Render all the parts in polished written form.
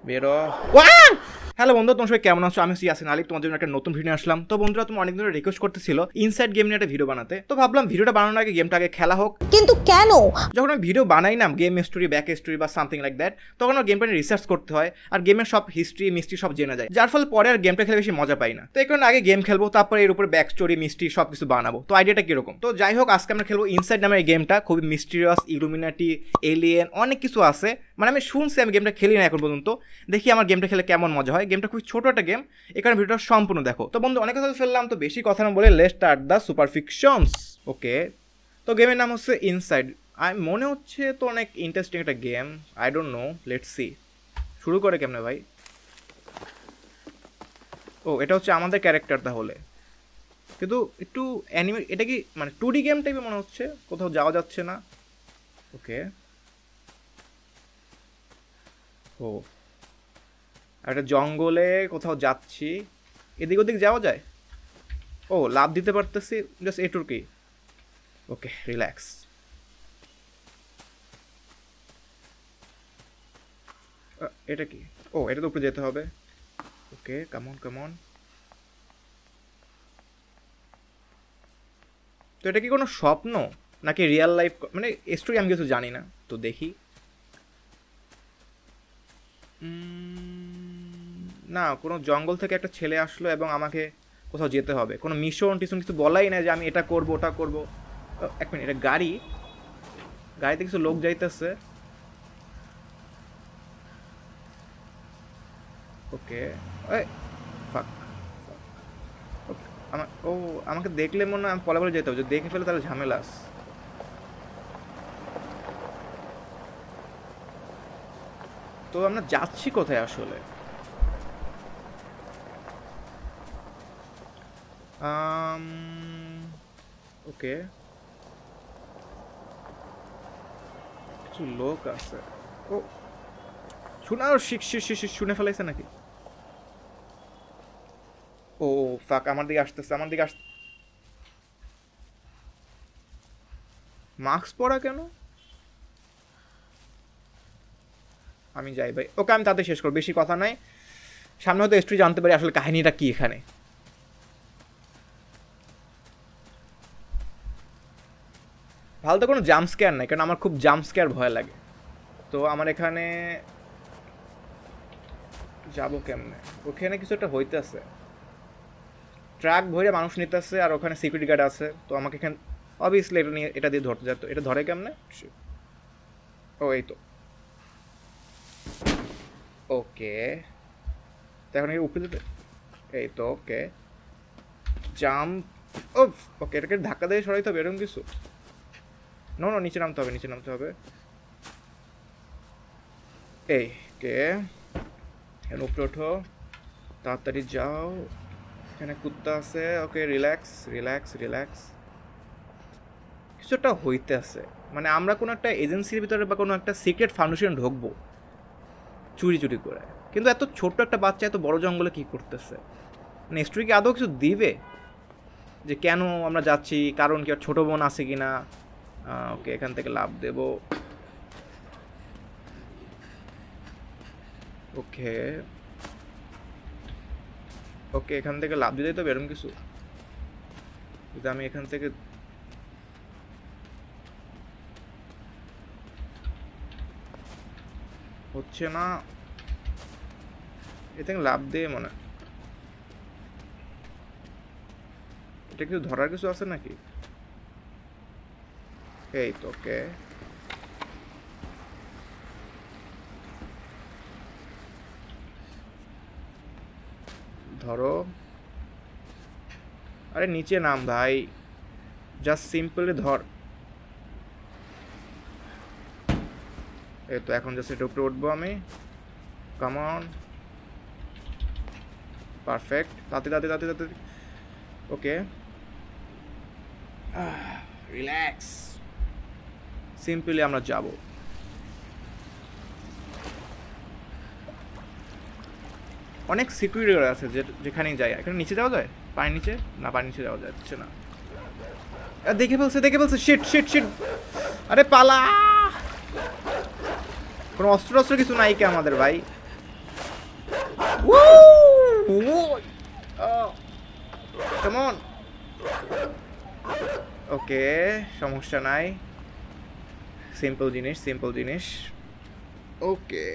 বেরো। হ্যালো বন্ধু, তোমার সবাই কেমন আছো? আমি ইয়াসিন আলিফ, তোমাদের জন্য একটা নতুন ভিডিও আসলাম। তো বন্ধুরা, তুমি অনেক ধরে রিকোয়েস্ট করতেছিল ইনসাইড গেম নিয়ে একটা ভিডিও বানাতে, তো ভাবলাম ভিডিওটা বানানোর আগে গেমটা আগে খেলা হোক। কিন্তু কেন? যখন আমি ভিডিও বানাই না গেম স্টোরি, ব্যাক স্টোরি বা সামথিং লাইক দ্যাট, তখন আমার গেমটা নিয়ে রিসার্চ করতে হয় আর গেমের সব হিস্ট্রি মিস্ট্রি সব জেনে যায়, যার ফলে পরে আর গেমটা খেলে বেশি মজা পাই না। তো এই কারণে আগে গেম খেলবো, তারপরে এর উপরে ব্যাক স্টোরি মিস্ট্রি সব কিছু বানাবো। তো আইডিয়াটা কিরকম? তো যাই হোক, আজকে আমরা খেলবো ইনসাইড নামের এই গেমটা। খুবই মিস্টিরিয়াস, ইলুমিনাটি, এলিয়েন, অনেক কিছু আছে। মানে আমি শুনছি, আমি গেমটা খেলি না এখন পর্যন্ত। দেখি আমার গেমটা খেলে কেমন মজা হয়। গেমটা খুবই ছোট একটা গেম, এখানে ভিডিওটা সম্পূর্ণ দেখো। তো বন্ধু, অনেক কথা ফেললাম, তো বেশি কথা না বলে let's start the super fictions. Okay, তো গেমের নাম হচ্ছে ইনসাইড। মনে হচ্ছে তো অনেক ইন্টারেস্টিং একটা game. I don't know, let's see. শুরু করে কেমনে ভাই? ও, এটা হচ্ছে আমাদের ক্যারেক্টার তাহলে। কিন্তু একটু অ্যানিমে, এটা কি মানে 2D গেম টাইপের মনে হচ্ছে, কোথাও যাওয়া যাচ্ছে না। ওকে, ও একটা জঙ্গলে কোথাও যাচ্ছি, এদিক ওদিক যাওয়া যায়। ও, লাভ দিতে পারতেছি, জাস্ট এটুর কি। ওকে, রিল্যাক্স। এটা কি? ও, এটা তো উপরে যেতে হবে। ওকে, কামন কামন। তো এটা কি কোনো স্বপ্ন নাকি রিয়েল লাইফ? মানে স্টোরি আমি কিছু জানি না, তো দেখি। না, কোনো জঙ্গল থেকে একটা ছেলে আসলো এবং আমাকে কোথাও যেতে হবে। কোনো মিশন টিশন কিছু বলাই না যে আমি এটা করব ওটা করব। এক মিনিট, এটা গাড়ি, গাড়িতে কিছু লোক যাইতেছে। ওকে, ফাক। ওকে, আমাকে দেখলে মনে হয় আমি পলে পলে যেতে হবে। যদি দেখে ফেলে তাহলে ঝামেলাস। তো আমরা যাচ্ছি কোথায় আসলে? ওকে, কিছু লোক আছে। ও, শুনে আর শুনে ফেলাইছে নাকি? ও ফাক, আমার দিকে আসতেছে, আমার দিকে মাস্ক পরা কেন? আমি যাই ভাই। ওকে, আমি তাতে শেষ করব, বেশি কথা নাই। সামনে হয়তো স্টোরি জানতে পারি আসলে কাহিনীটা কি এখানে। ভালো তো কোনো জাম্প স্ক্যার নাই, কারণ আমার খুব জাম্প স্ক্যার ভয় লাগে। তো আমার এখানে যাবো কেমনে? ওখানে কিছু একটা হইতেছে, ট্রাক ভরে মানুষ নিতেছে আর ওখানে সিকিউরিটি গার্ড আছে। তো আমাকে এখানে অবভিয়াসলি এটা নিয়ে এটা দিয়ে ধরতে যেত। এটা ধরে কেমনে? ও, এই তো। ওকে, তো এখন উপরে যেতে, এই তো। ওকে, জাম্প। ও, ওকে, এটাকে ধাক্কা দিয়ে সরাইতে হবে এরকম কিছু? নো নো, নিচে নামতে হবে, নিচে নামতে হবে। এই কে, এখন উপরে ওঠো, তাড়াতাড়ি যাও। এখানে কুত্তা আছে। ওকে, রিল্যাক্স রিল্যাক্স রিল্যাক্স। কিছু একটা হইতে আছে, মানে আমরা কোনো একটা এজেন্সির ভিতরে বা কোনো একটা সিক্রেট ফাউন্ডেশন ঢুকবো চুরি চুরি করে। কিন্তু এত ছোট্ট একটা বাচ্চা এত বড় জঙ্গলে কি করতেছে? নেক্সট কি আদৌ কিছু দিবে যে কেন আমরা যাচ্ছি, কারণ কি? আর ছোটো বোন আছে কি না? ওকে, এখান থেকে লাভ দেব। ওকে ওকে, এখান থেকে লাভ দিতেই তো এরকম কিছু। যদি আমি এখান থেকে হচ্ছে না, এ থেকে লাভ দিয়ে মনে, এটা কিছু ধরার কিছু আছে নাকি? এই তো। ওকে, ধরো। আরে নিচে নাম ভাই, জাস্ট সিম্পলি ধর। এই তো, এখন জাস্ট এটা উপরে উঠবো আমি। Come on, perfect. তাতে তাতে তাতে তাতে। ওকে, রিল্যাক্স। সিম্পলি আমরা যাব। অনেক সিকিউরিটি আছে যেখানেই যাই। এখানে নিচে যাওয়া যায়? পানির নিচে না, পানির নিচে যাওয়া যাচ্ছে না। দেখে ফেলছে, দেখে ফেলছে। শিট শিট শিট, আরে পালা। কোনো অস্ত্র অস্ত্র কিছু নাই কি আমাদের ভাই? কেমন ওকে সমস্যা নাই সিম্পল জিনিস ওকে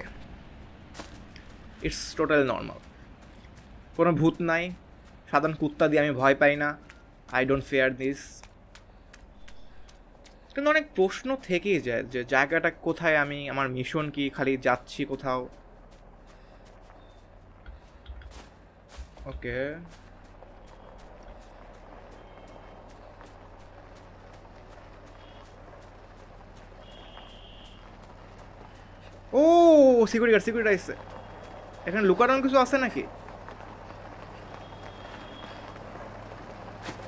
ইটস টোটাল নর্মাল কোনো ভূত নাই সাধারণ কুত্তা দিয়ে আমি ভয় পাই না আই ডোন্ট ফেয়ার দিস কিন্তু অনেক প্রশ্ন থেকেই যায় যে জায়গাটা কোথায় আমি আমার মিশন কি খালি যাচ্ছি কোথাও ওকে ও সিকিউরিটি গার্ড আসছে এখানে লুকানোর কিছু আছে নাকি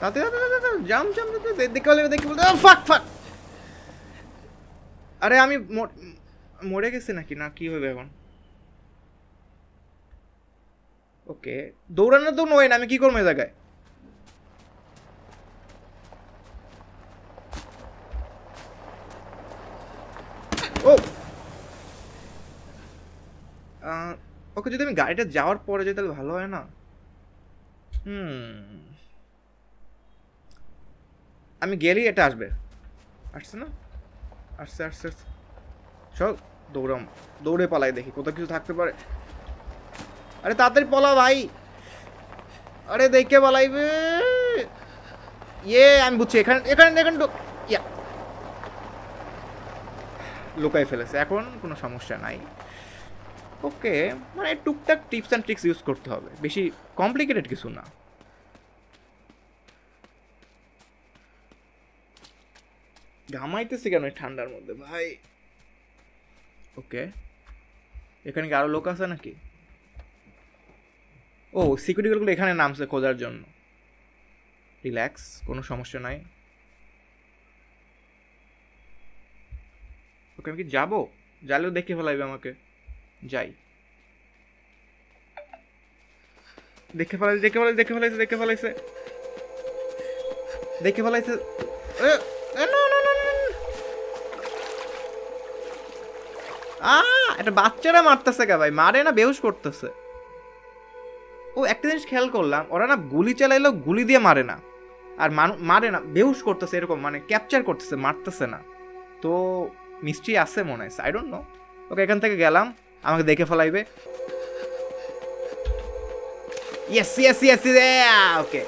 তাতে জাম দেখে বলতে ফাক আরে আমি মরে গেছি নাকি না কি হবে এখন ওকে দৌড়ানো তো নয় না আমি কি করবো এই জায়গায় ও ওকে যদি আমি গাড়িটা যাওয়ার পরে যদি তাহলে ভালো হয় না আমি গেলেই এটা আসছে না আসছে চল দৌড়ে পালাই দেখি কোথাও কিছু থাকতে পারে আরে তাড়াতাড়ি পলা ভাই আরে দেখে পালাইবে আমি বুঝছি এখানে লুকাই ফেলেছে এখন কোনো সমস্যা নাই ওকে মানে টুকটাক টিপস অ্যান্ড ট্রিক্স ইউজ করতে হবে বেশি কমপ্লিকেটেড কিছু না ঘামাইতেছে কেন ঠান্ডার মধ্যে ভাই ওকে এখানে কি আরো লোক আছে নাকি ও সিকিউরিটি গার্ডগুলো এখানে নামছে খোঁজার জন্য রিল্যাক্স কোনো সমস্যা নাই ওকে আমি কি যাবো যালেও দেখে ফেলাইবে আমাকে যাই দেখে ফেলাইছে এটা বাচ্চারা মারতেছে কে ভাই মারে না বেহুশ করতেছে ও একটা জিনিস খেয়াল করলাম ওরা না গুলি চালাইলেও গুলি দিয়ে মারে না আর মারে না বেহুশ করতেছে এরকম মানে ক্যাপচার করতেছে মারতেছে না তো মিস্ট্রি আছে মনে হয় আই ডোন্ট নো ওকে এখান থেকে গেলাম আমাকে দেখে ফেলাইবে ওকে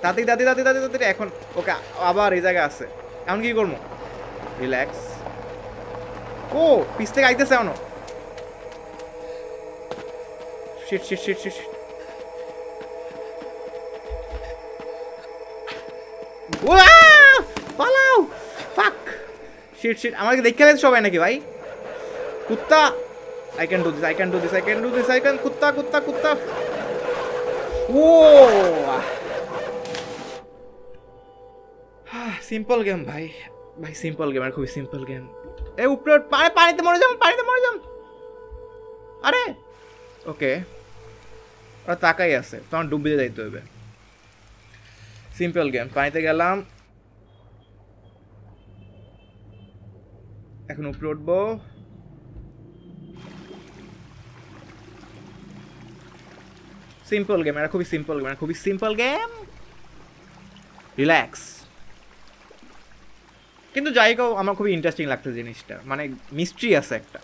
দাদি এখন ওকে আবার এই জায়গায় আছে এখন কি করবো রিল্যাক্স ও পিছ থেকে আইতেছে এখনো শিট পালাও ফাক শিট আমাকে দেখে ফেলেছে সবাই নাকি ভাই কুত্তা I can do this কুত্তা ও সিম্পল গেম ভাই সিম্পল গেম আর খুবই সিম্পল গেম উপরে পানিতে মরে যাম আরে ওকে ওরা তাকাই আছে তখন ডুব দিয়ে যাইতে হবে সিম্পল গেম পানিতে গেলাম এখন উপরে উঠবো সিম্পল গেম এটা খুবই সিম্পল গেম রিল্যাক্স কিন্তু যাই হোক আমার খুবই ইন্টারেস্টিং লাগছে জিনিসটা মানে মিস্ট্রি আছে একটা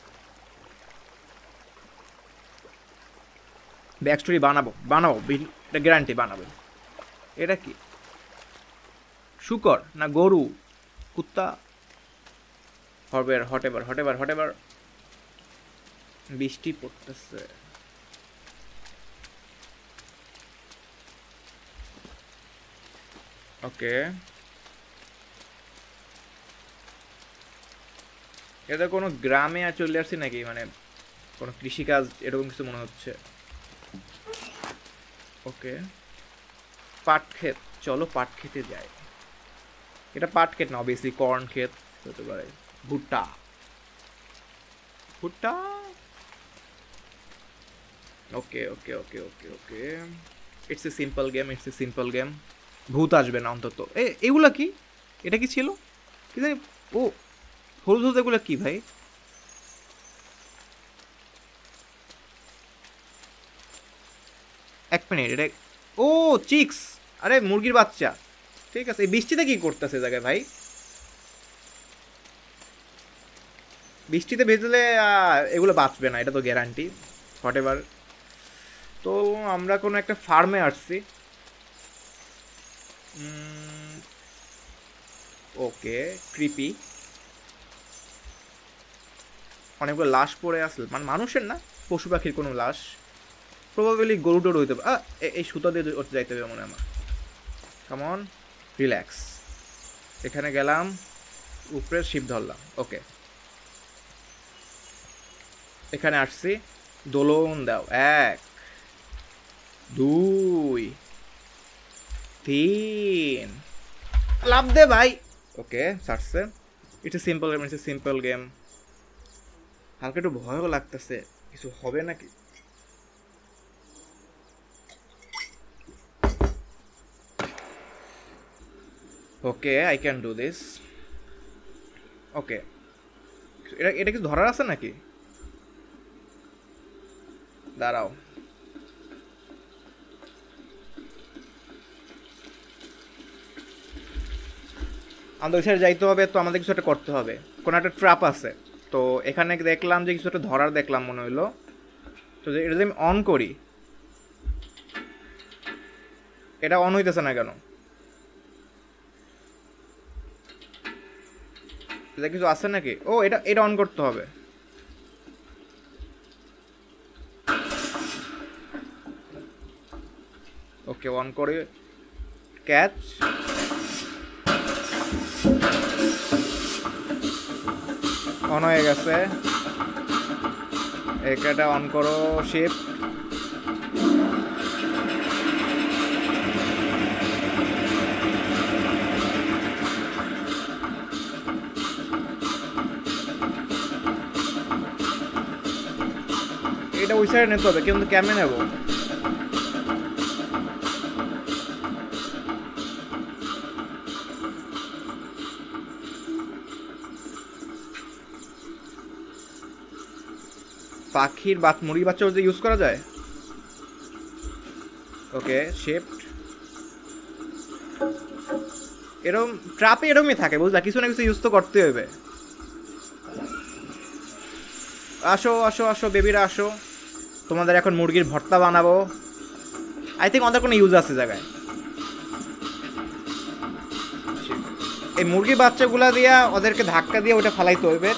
ব্যাক স্টোরি বানাবো এটা গ্যারান্টি বানাবো এটা কি শুকর না গরু কুত্তা হটেবার বৃষ্টি পড়তেছে ওকে এটা কোনো গ্রামে আর চলে আসছি নাকি মানে কোনো কৃষিকাজ এরকম কিছু মনে হচ্ছে ওকে পাট ক্ষেত চলো পাট খেতে যাই এটা পাট ক্ষেত না অবভিয়াসলি কর্ন ক্ষেত হতে পারে ভুট্টা ওকে ইটস এ সিম্পল গেম ভূত আসবে না অন্তত এগুলা কি এটা কি ছিল কি জানি ও হলুদ এগুলো কি ভাই এক মিনিট, এটা ও চিক্স, আরে মুরগির বাচ্চা। ঠিক আছে, এই বৃষ্টিতে কি করতেছে জায়গায় ভাই? বৃষ্টিতে ভেজলে এগুলো বাঁচবে না, এটা তো গ্যারান্টি। What ever. তো আমরা কোনো একটা ফার্মে আসছি। ওকে, ক্রিপি। অনেকগুলো লাশ পড়ে আসলে, মানে মানুষের না, পশু পাখির কোনো লাশ। প্রবাবলি গরু টরু হইতে পারে। এই সুতো দিয়ে যাইতে হবে মনে হয় আমার। কেমন রিল্যাক্স। এখানে গেলাম, উপরে শিপ ধরলাম। ওকে, এখানে আসছি, দোলন দাও। 1 2 3, লাভ দে ভাই। ওকে, ছাড়ছে। It's a simple game, it's a simple game. হালকা একটু ভয়ও লাগতেছে, কিছু হবে নাকি। ওকে, আই ক্যান ডু দিস। ওকে, এটা কিছু ধরার আছে নাকি? দাঁড়াও, আমাদের ওই সাইডে যাইতে হবে, তো আমাদের কিছু একটা করতে হবে। কোনো একটা ট্র্যাপ আছে, তো এখানে দেখলাম যে কিছু একটা ধরার দেখলাম মনে হইলো। তো এটা যদি আমি অন করি, এটা অন হইতেছে না কেন? এটা কিছু আছে নাকি? ও, এটা এটা অন করতে হবে। ওকে, অন করে ক্যাচ। অন হয়ে গেছে। এটা অন করো, শিপ। এটা ওই সাইডে নিতে হবে, কিন্তু কেমনে নেব? পাখির মুরগি বাচ্চা যে ইউজ করা যায়। ওকে, শিফট। এরকম ট্রাপে এরকমই থাকে বুঝলা, কিছু না কিছু ইউজ তো করতে হবে। আসো আসো আসো বেবিরা, আসো। তোমাদের এখন মুরগির ভর্তা বানাবো। আই থিঙ্ক আমাদের কোনো ইউজ আছে জায়গায়। এই মুরগির বাচ্চাগুলা দিয়া ওদেরকে ধাক্কা দিয়ে ওটা ফালাইতে হইবে,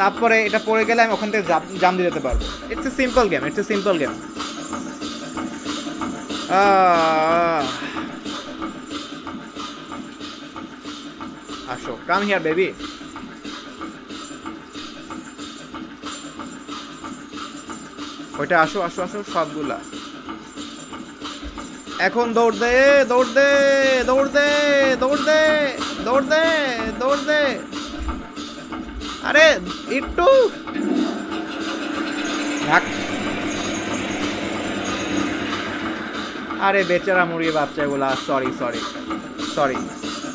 তারপরে এটা পড়ে গেলে আমি ওখান থেকে জাম দিয়ে যেতে পারবো। It's a simple game, it's a simple game. আসো, কাম হিয়ার বেবি। ওইটা আসো আসো আসো সবগুলা। এখন দৌড় দে, দৌড় দে, দৌড় দে, দৌড় দে, দৌড় দে, দৌড় দে। আরে একটু আরে বেচারা মুরগির বাচ্চাগুলা, সরি সরি সরি।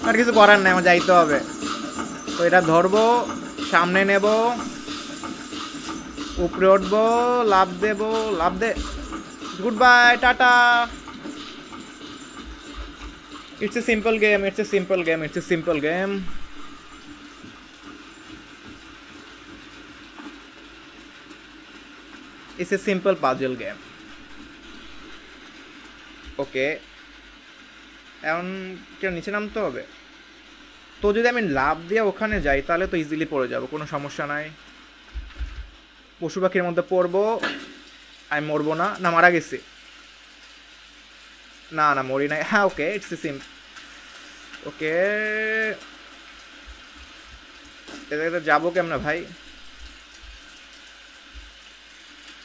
আর কিছু করার নাই, আমার যাইতে হবে। তো এটা ধরবো, সামনে নেব, উপরে উঠবো, লাভ দেব, লাভ দে। Good bye, tata. It's a simple game, it's a simple game, it's a simple game. It's a simple puzzle game. Okay, এখন কেউ নিচে নামতে হবে। তো যদি আমি লাভ দিয়ে ওখানে যাই তাহলে তো ইজিলি পড়ে যাবো, কোনো সমস্যা নাই। পশু পাখির মধ্যে পড়বো, আমি মরবো না। না, মারা গেছি। না না, মরি নাই। হ্যাঁ, ওকে, ইটস এ সিম। ওকে, এটা যাবো কেমন ভাই?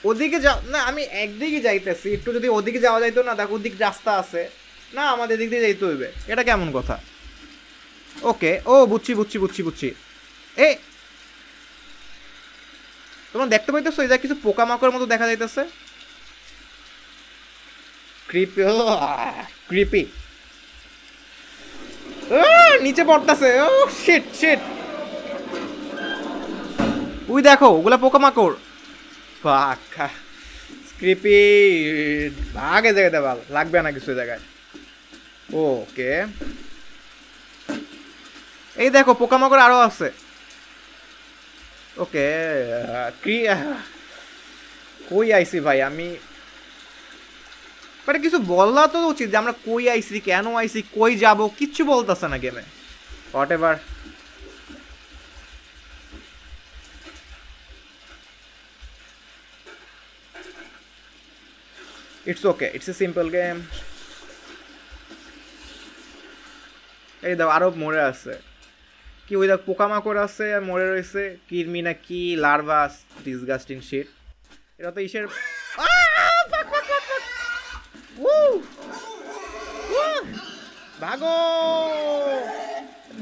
ওদিকে না, আমি একদিকে যাইতেছি, একটু যদি ওদিকে যাওয়া যাইতো না। দেখো ওদিক রাস্তা আছে না, আমাদের দিক দিয়ে যাইতে হইবে। এটা কেমন কথা? ওকে, ও বুঝছি বুঝছি বুঝছি বুঝছি। এ তোমরা দেখতে পাইতেছো এই যা কিছু পোকামাকড়ের মতো দেখা যাইতেছে। Creepy, creepy. নিচে পড়তেছে। ও শিট শিট। ওই দেখো, ওগুলা পোকামাকড়। কৃপি আগে জায়গাতে ভালো লাগবে না কিছু জায়গায়। ওকে এই দেখো পোকামাকড় আরো আছে। ওকে কই আইসি ভাই আমি, বাট কিছু বলা তো উচিত যে আমরা কই আইসি, কেন আইসি, কই যাব, কিচ্ছু বলতেছে না গেমে। What ever. It's okay, it's a simple game. এই দাও আরো মরে আছে, কি ওই দেখ পোকামাকড় আছে আর মরে রয়েছে, কিরমি না কি লার্ভাস, ডিসগাস্টিং শিট। এটা তো ইসের ভাগো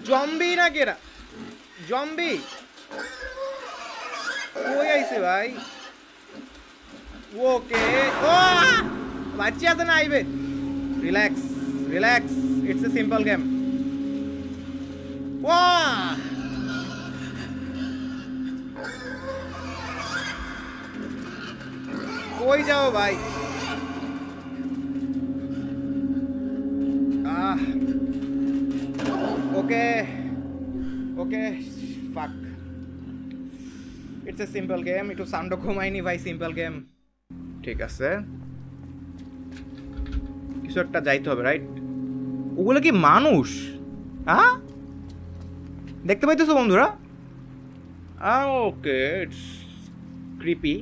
জম্বি না কেরা, জম্বি কই আইছে ভাই। ওকে ও বাচ্চা আছে না আইবে, relax relax, it's a simple game. ওয়াহ কই যাও ভাই। Okay okay fuck, it's a simple game. একটু সাউন্ড ঘুমাইনি ভাই, সিম্পল গেম। ঠিক আছে কিছু একটা যাইতে হবে রাইট। ওগুলো কি মানুষ? হ্যাঁ দেখতে পাইতেছো বন্ধুরা? ওকে ইটস ক্রিপি,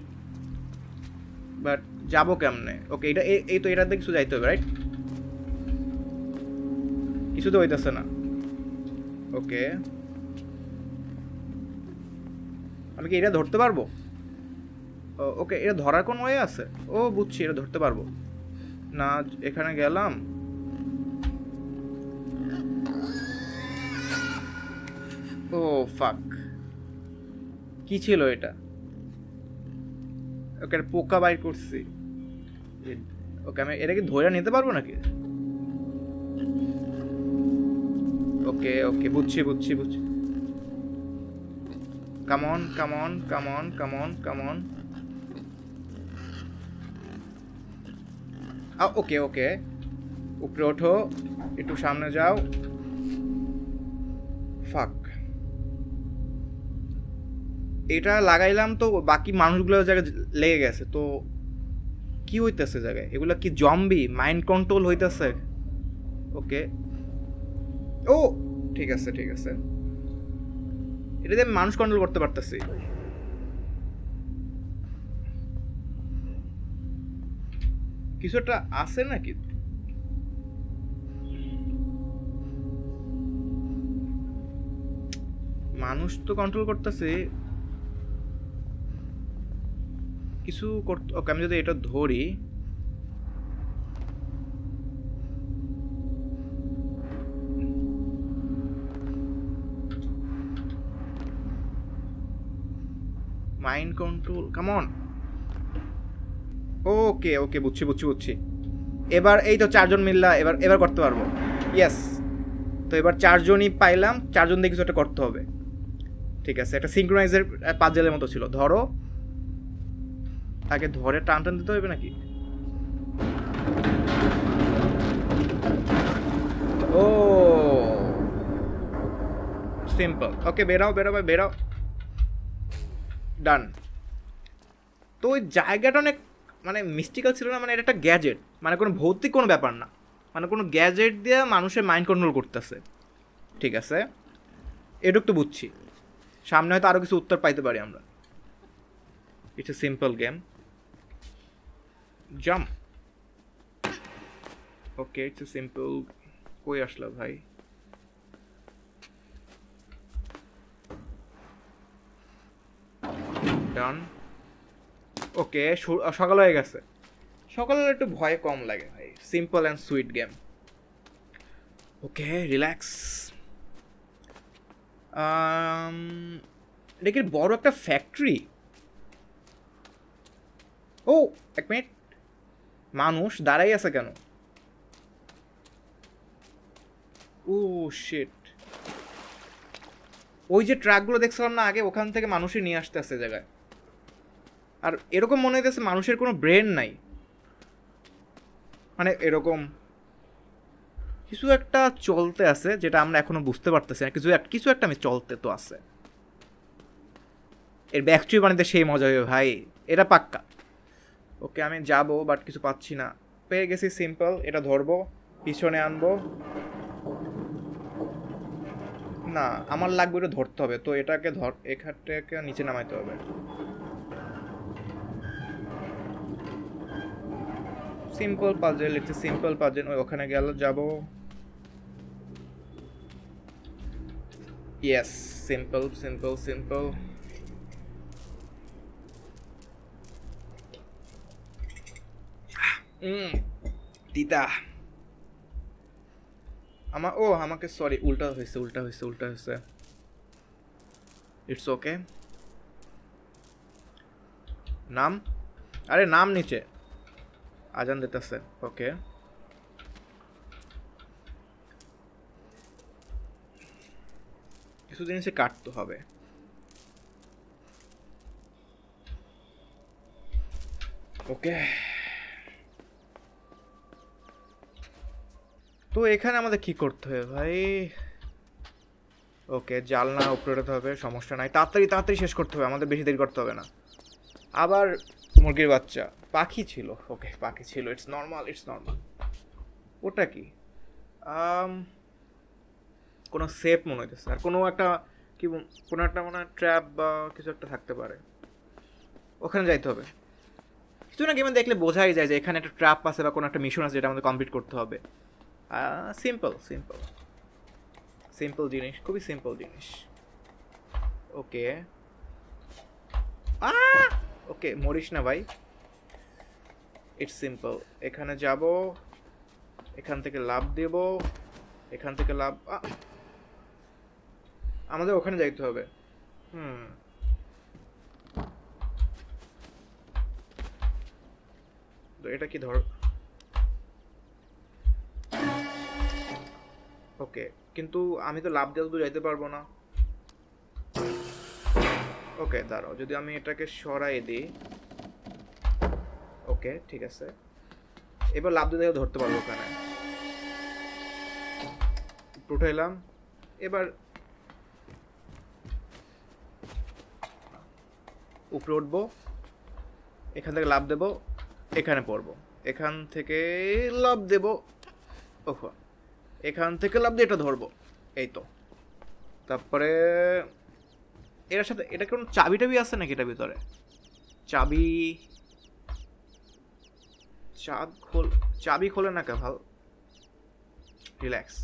বাট যাবো কেমনে? ওকে এটা এই তো এটাতে কিছু যাইতে হবে রাইট, কিছু তো হইতেছে না। ওকে আমি কি এটা ধরতে পারবো? ওকে এটা ধরার কোন ওয়ে আছে? ও বুঝছি, এটা ধরতে পারবো না। এখানে গেলাম, ও ফাক কি ছিল এটা? ওকে পোকা বাইর করছি। ওকে আমি এটা কি ধরে নিতে পারবো নাকি? ওকে ওকে বুঝছি বুঝছি বুঝছি। Come on come on come on come on come on. Okay okay উপরে ওঠো, একটু সামনে যাও। ফাক এটা লাগাইলাম তো বাকি মানুষগুলোর জায়গায় লেগে গেছে, তো কি হইতেছে জায়গায়? এগুলা কি জম্বি? মাইন্ড কন্ট্রোল হইতেছে? ওকে ও ঠিক আছে ঠিক আছে, এটা দিয়ে মানুষ কন্ট্রোল করতে পারতেছি। কিছু একটা আছে নাকি? মানুষ তো কন্ট্রোল করতেছে কিছু করতে। ওকে আমি যদি এটা ধরি, মাইন্ড কন্ট্রোল কামন। ওকে ওকে বুঝছি বুঝছি বুঝছি। এবার এই তো চারজন মিললা, এবার এবার করতে পারবো। ইয়েস, তো এবার চারজনই পাইলাম, চারজন দিয়ে কিছু একটা করতে হবে। ঠিক আছে, একটা সিঙ্ক্রোনাইজের পাজেলের মতো ছিল। ধরো, তাকে ধরে টান টান দিতে হবে নাকি? ও সিম্পল। ওকে বেরাও বেরাও ভাই বেরাও, ডান। তো ওই জায়গাটা অনেক মানে মিস্টিক্যাল ছিল না, মানে এটা একটা গ্যাজেট, মানে কোনো ভৌতিক কোনো ব্যাপার না, মানে কোনো গ্যাজেট দিয়ে মানুষের মাইন্ড কন্ট্রোল করতেছে। ঠিক আছে এটুক তো বুঝছি, সামনে হয়তো আরও কিছু উত্তর পাইতে পারি আমরা। It's a simple game. Jump. Okay it's a simple. কই আসলো ভাই? ডান। ওকে সকাল হয়ে গেছে, সকালে একটু ভয় কম লাগে ভাই। Simple and sweet game. Okay relax. এটা কি বড় একটা ফ্যাক্টরি? ও এক মিনিট, মানুষ দাঁড়াই আছে কেন? ও শিট, ওই যে ট্রাকগুলো দেখছিলাম না আগে, ওখান থেকে মানুষই নিয়ে আসতে আসছে জায়গায়। আর এরকম মনে হইতেছে মানুষের কোনো ব্রেন নাই, মানে এরকম কিছু একটা চলতে আছে যেটা আমরা এখনো বুঝতে পারতেছি না, কিছু একটা আমি চলতে তো আছে। এর ব্যাকস্ট্রি বানাতে সেই মজা হবে ভাই, এটা পাক্কা। ওকে আমি যাবো বাট কিছু পাচ্ছি না, পেয়ে গেছি সিম্পল। এটা ধরবো, পিছনে আনবো, না আমার লাগবে এটা ধরতে হবে, তো এটাকে এখানটাকে নিচে নামাইতে হবে। Simple puzzle, it's a simple puzzle. ওখানে গেল যাবো, ইয়েস সিম্পল সিম্পল সিম্পল। তিতা আমাকে সরি, উল্টা হয়েছে। It's okay. নাম, আরে নাম নিচে, আজান দিতেছে। ওকে কিছু জিনিসে কাটতে হবে। ওকে তো এখানে আমাদের কি করতে হবে ভাই? ওকে জালনা উপরে উঠাতে হবে, সমস্যা নাই, তাড়াতাড়ি শেষ করতে হবে, আমাদের বেশি দেরি করতে হবে না। আবার মুরগির বাচ্চা, পাখি ছিল। ওকে পাখি ছিল, ইটস নর্মাল। ওটা কি কোনো সেফ মনে হইতেছে, আর কোনো একটা কোনো একটা মনে হয় ট্র্যাপ বা কিছু একটা থাকতে পারে, ওখানে যাইতে হবে। কিছু না গেমে দেখলে বোঝাই যায় যে এখানে একটা ট্র্যাপ আছে বা কোনো একটা মিশন আছে যেটা আমাদের কমপ্লিট করতে হবে। সিম্পল জিনিস, খুবই সিম্পল জিনিস। ওকে ওকে মরিস না ভাই, ইটস সিম্পল। এখানে যাব, এখান থেকে লাভ দেব, এখান থেকে লাভ, আমাদের ওখানে যাইতে হবে। তো এটা কি ধর, ওকে কিন্তু আমি তো লাভ দিয়ে তো যাইতে পারবো না। ওকে দাঁড়াও, যদি আমি এটাকে সরাই দিই, ওকে ঠিক আছে, এবার লাভ দিয়ে ধরতে পারবো ওখানে। উঠাইলাম, এবার উপরে উঠবো, এখান থেকে লাভ দেবো, এখানে পড়বো, এখান থেকে লাভ দেবো, ওহো এখান থেকে লাভ দিয়ে এটা ধরবো, এই তো। তারপরে এর সাথে এটা কোন চাবি টাবি আছে নাকি এটার ভিতরে? চাবি খোলে না কে ভাল, রিল্যাক্স।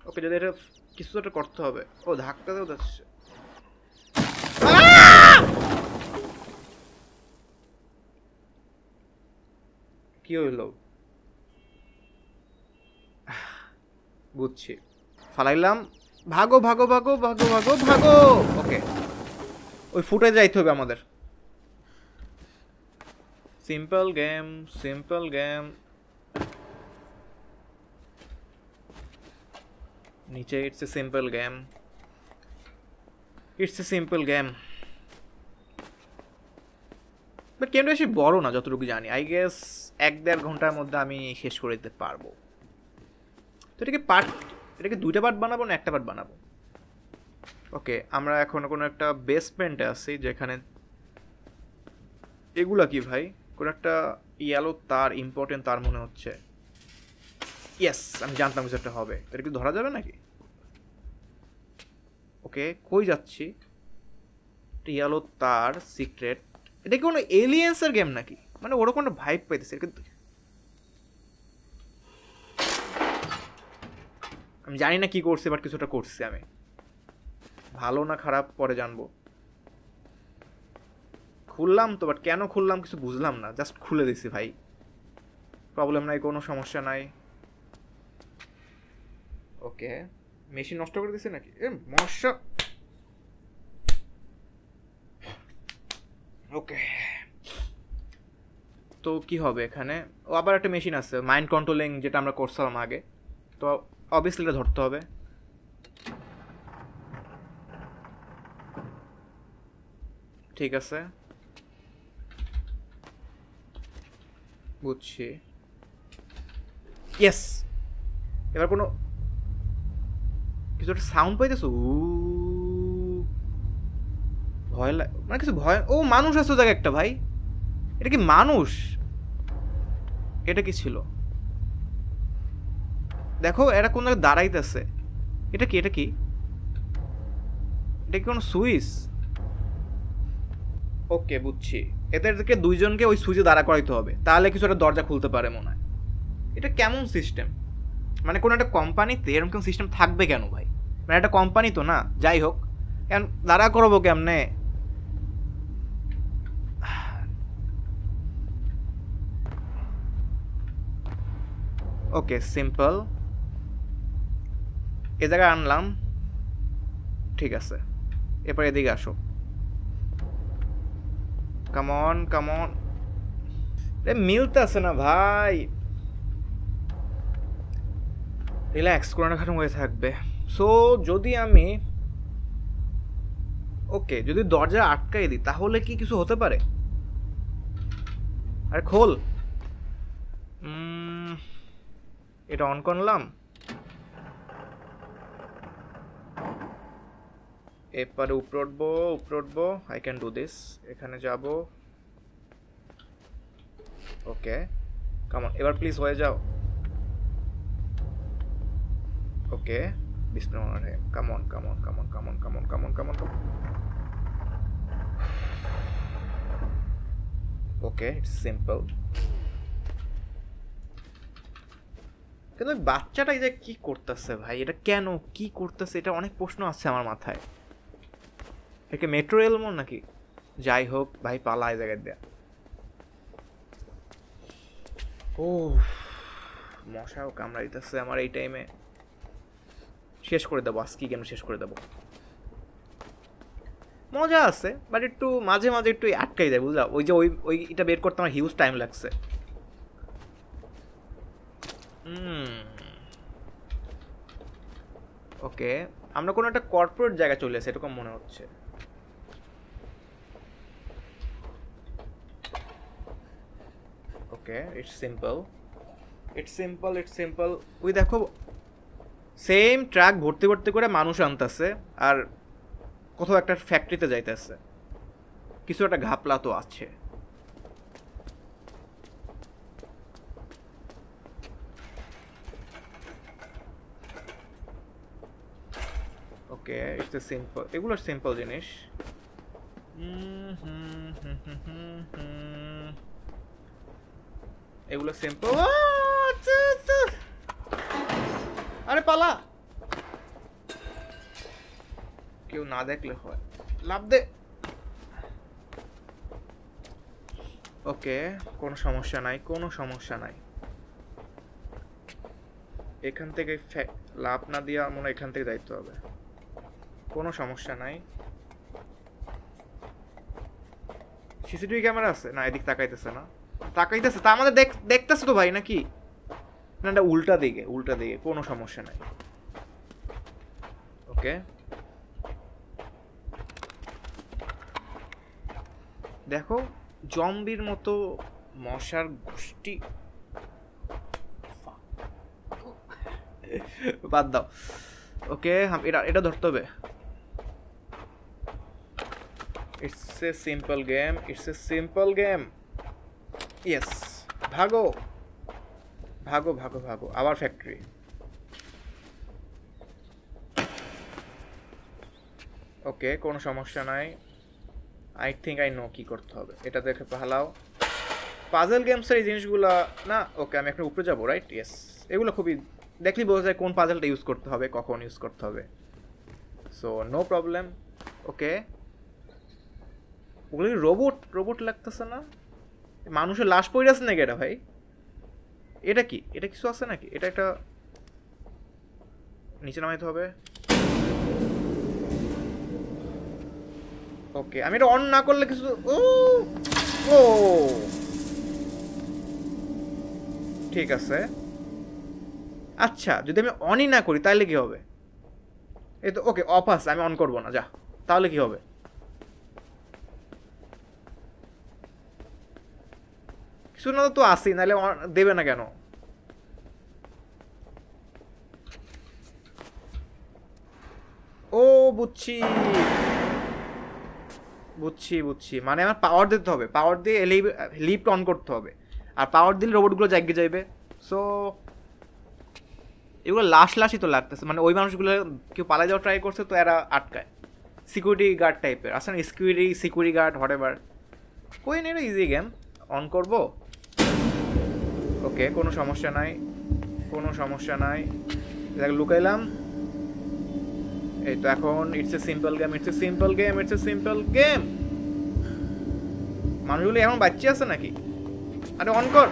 ওকে যদি এটা কিছু একটা করতে হবে। ও ধাক্কা দেও যাচ্ছে, কি হইল বুঝছি, ফালাইলাম, ভাগো। ওকে ওই ফুটে যাইতে হবে আমাদের। Simple game. নিচে it's a simple game. But গেমটা বেশি বড় না যতটুকু জানি, আই গেস 1-1.5 ঘন্টার মধ্যে আমি শেষ করে দিতে পারবো। তো এটাকে 2টা পার্ট বানাবো না 1টা পার্ট বানাবো? ওকে আমরা এখন কোনো একটা বেসমেন্টে আছি যেখানে এগুলা কি ভাই, কোনো একটা ইয়েলো তার, ইম্পর্টেন্ট তার মনে হচ্ছে। ইয়েস আমি জানতাম কিছু একটা হবে। এটা কি ধরা যাবে নাকি? ওকে কই যাচ্ছি? ইয়েলো তার, সিক্রেট। এটা কি কোনো এলিয়েন্সের গেম নাকি? মানে ওরকম একটা ভাইব পাইতেছে কিন্তু আমি জানি না কি করছে, বাট কিছুটা করছি আমি, ভালো না খারাপ পরে জানবো। খুললাম তো, বাট কেন খুললাম কিছু বুঝলাম না, জাস্ট খুলে দিছি ভাই, প্রবলেম নাই, কোনো সমস্যা নাই। ওকে মেশিন নষ্ট করে দিছে নাকি? মশা। ওকে তো কি হবে এখানে? ও আবার একটা মেশিন আছে মাইন্ড কন্ট্রোলিং, যেটা আমরা করছিলাম আগে, তো অবভিয়াসলি এটা ধরতে হবে। ঠিক আছে বুঝছি। ইয়েস, এবার কোনো কিছু একটা সাউন্ড পাইতেছো? ভয় লাগে মানে কিছু ভয়। ও মানুষ আছে জায়গায় একটা ভাই। এটা কি মানুষ? এটা কি ছিল? দেখো এটা কোন জায়গায় দাঁড়াইতেছে। এটা কি? এটা কি? এটা কি কোনো সুইচ? ওকে বুঝছি, এদেরকে দুইজনকে ওই সুইচে দাঁড়া করাইতে হবে, তাহলে কিছু একটা দরজা খুলতে পারে মনে হয়। এটা কেমন সিস্টেম? মানে কোনো একটা কোম্পানিতে এরকম কোনো সিস্টেম থাকবে কেন ভাই? মানে একটা কোম্পানি তো না, যাই হোক কেন দাঁড়া করাবো কেমনে? ওকে সিম্পল, এ জায়গায় আনলাম, ঠিক আছে। এরপর এদিকে আসো, কামন কামন। মিলতে আছে না ভাই, রিল্যাক্স কোরআন খাটুম হয়ে থাকবে। সো যদি আমি ওকে যদি দরজা আটকাই দিই তাহলে কি কিছু হতে পারে? আরে খোল। এটা অন করলাম, এরপরে উপরে উঠবো, উপরে উঠবো। I can do this. এখানে যাব, ওকে কামন, এবার প্লিজ হয়ে যাও। ওকে বিসমিল্লাহির রহমানির রহিম, come on come on come on come on come on come on come on come on. Okay it's simple. কিন্তু বাচ্চাটা যে কি করতেছে ভাই, এটা কেন কি করতেছে, এটা অনেক প্রশ্ন আছে আমার মাথায়। একে মেট্রো রেল মন নাকি? যাই হোক ভাই, পালায় জায়গায় দেয়া। ও মশাও কামড়াইতেছে আমার এই টাইমে। শেষ করে দেবো আজকে, গেম শেষ করে দেবো। মজা আছে বাট একটু মাঝে মাঝে একটু আটকাই যায় বুঝলা। ওই যে ওই এটা বের করতে আমার হিউজ টাইম লাগছে। ওকে আমরা কোনো একটা কর্পোরেট জায়গায় চলে আসি এরকম মনে হচ্ছে। ওকে it's simple, it's simple, it's simple. ওই দেখো সেম ট্রাক ভর্তি ভর্তি করে মানুষ আনতেছে আর কোথাও একটা ফ্যাক্টরিতে যাইতেছে। কিছু একটা ঘাপলা তো আছে। ওকে ইটস এ সিম্পল, এগুলো সিম্পল জিনিস। এগুলো সিম্পল। আরে পালা, কেউ না দেখলে হয়, লাভ দে। ওকে কোনো সমস্যা নাই, কোনো সমস্যা নাই। এখান থেকে লাভ না দিয়া মনে এখান থেকে যাইতে হবে, কোনো সমস্যা নাই। সিসিটিভি ক্যামেরা আছে না? এদিক তাকাইতেছে না, তাকাইতেছে তা আমাদের দেখতেছে তো ভাই নাকি? না এটা উল্টা দিকে, উল্টা দিকে, কোনো সমস্যা নাই। ওকে দেখো জম্বির মতো মশার গোষ্ঠী, বাদ দাও। ওকে এটা এটা ধরতে হবে। It's a simple game, it's a simple game. Yes ভাগো ভাগো ভাগো ভাগো, আবার ফ্যাক্টরি। ওকে কোনো সমস্যা নাই। আই থিঙ্ক আই নো কি করতে হবে, এটা দেখে পালাও। পাজল গেমসের এই জিনিসগুলো না। ওকে আমি একটা উপরে যাবো, রাইট? ইয়েস এগুলো খুবই দেখলি বোঝা যায় কোন পাজলটা ইউজ করতে হবে, কখন ইউজ করতে হবে। So no problem. ওকে ওগুলো কি রোবট রোবট লাগতেছে না? মানুষের লাশ পড়ে আছে নাকি এটা ভাই? এটা কি? এটা কিছু আছে নাকি? এটা একটা নিচে নামাইতে হবে। ওকে আমি এটা অন না করলে কিছু। ও ও ঠিক আছে। আচ্ছা যদি আমি অনই না করি তাহলে কি হবে? এই তো ওকে অফ আছে, আমি অন করবো না, যা। তাহলে কি হবে? কিছু না তো আসি, নাহলে দেবে না কেন? ও বুঝছি বুঝছি বুঝছি, মানে আমার পাওয়ার দিতে হবে, পাওয়ার দিয়ে লিফট অন করতে হবে, আর পাওয়ার দিলে রোবটগুলো জাগিয়ে যাইবে। সো এগুলো লাশই তো লাগতেছে, মানে ওই মানুষগুলো কেউ পালা যাওয়া ট্রাই করছে তো এরা আটকায়। সিকিউরিটি গার্ড টাইপের আসলে, সিকিউরিটি গার্ড হোয়াট এভার। কই নেই, ইজি গেম। অন করবো, ওকে, কোনো সমস্যা নাই, কোনো সমস্যা নাই। দেখ লুকাইলাম, এই তো এখন it's a simple game, it's a simple game, it's a simple game. মানুষগুলো এখন বাচ্চা আছে নাকি? আরে অন কর।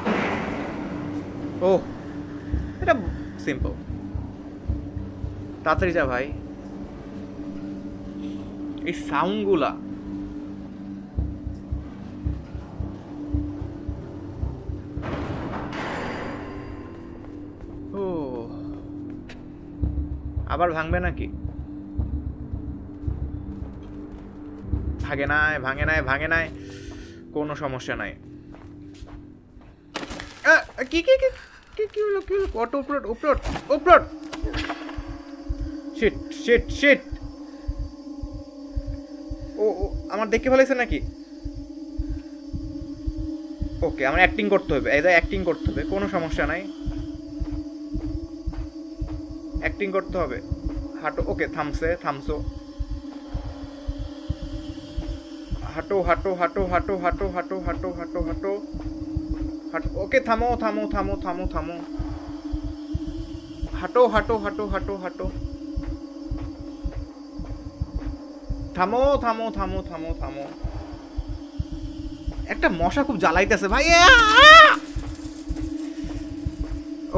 ও এটা সিম্পল, তাড়াতাড়ি যা ভাই। এই সাউন্ডগুলা ও আবার ভাঙবে নাকি? ভাঙে নাই, ভাঙে নাই, ভাঙে নাই, কোনো সমস্যা নাই। কি কি কি কি কি হলো, কি হলো? কত উপরট উপরট উপরট, শিট শিট শিট। ও আমার দেখে ফেলেছে নাকি? ওকে, আমার অ্যাক্টিং করতে হবে, এই অ্যাক্টিং করতে হবে, কোনো সমস্যা নাই, অ্যাক্টিং করতে হবে। হাঁটো, ওকে থামছো। হাঁটো হাঁটো হাঁটো হাঁটো হাঁটো হাঁটো হাঁটো হাঁটো হাঁটো হাঁটো, ওকে থামো থামো থামো থামো থামো, হাঁটো হাঁটো হাঁটো হাঁটো হাঁটো, থামো থামো থামো থামো থামো। একটা মশা খুব জ্বালাইতেছে ভাই।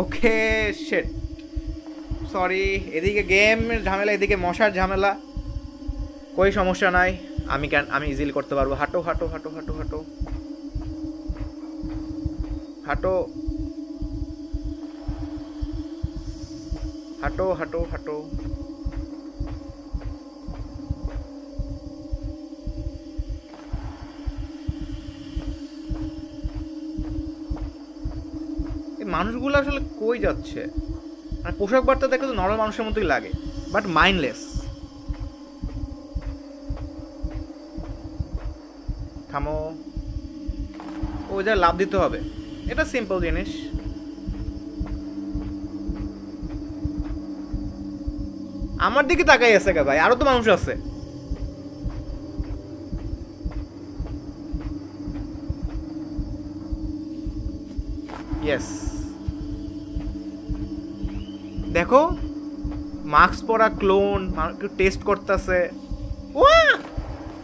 ওকে শিট, সরি। এদিকে গেম ঝামেলা, এদিকে মশার ঝামেলা। কই সমস্যা নাই, আমি ইজিলি করতে পারবো। হাঁটো হাঁটো হাঁটো হাঁটো হাঁটো হাঁটো হাঁটো হাঁটো হাঁটো। এই মানুষগুলো আসলে কই যাচ্ছে? মানে পোশাক বার্তা দেখে তো নর্মাল মানুষের মতোই লাগে, বাট মাইন্ডলেস। থামো, ওই যা লাভ দিতে হবে, এটা সিম্পল জিনিস। আমার দিকে তাকাই আছে কে ভাই? আরো তো মানুষ আছে। ইয়েস, দেখো মাস্ক পরা ক্লোন টেস্ট করতেছে।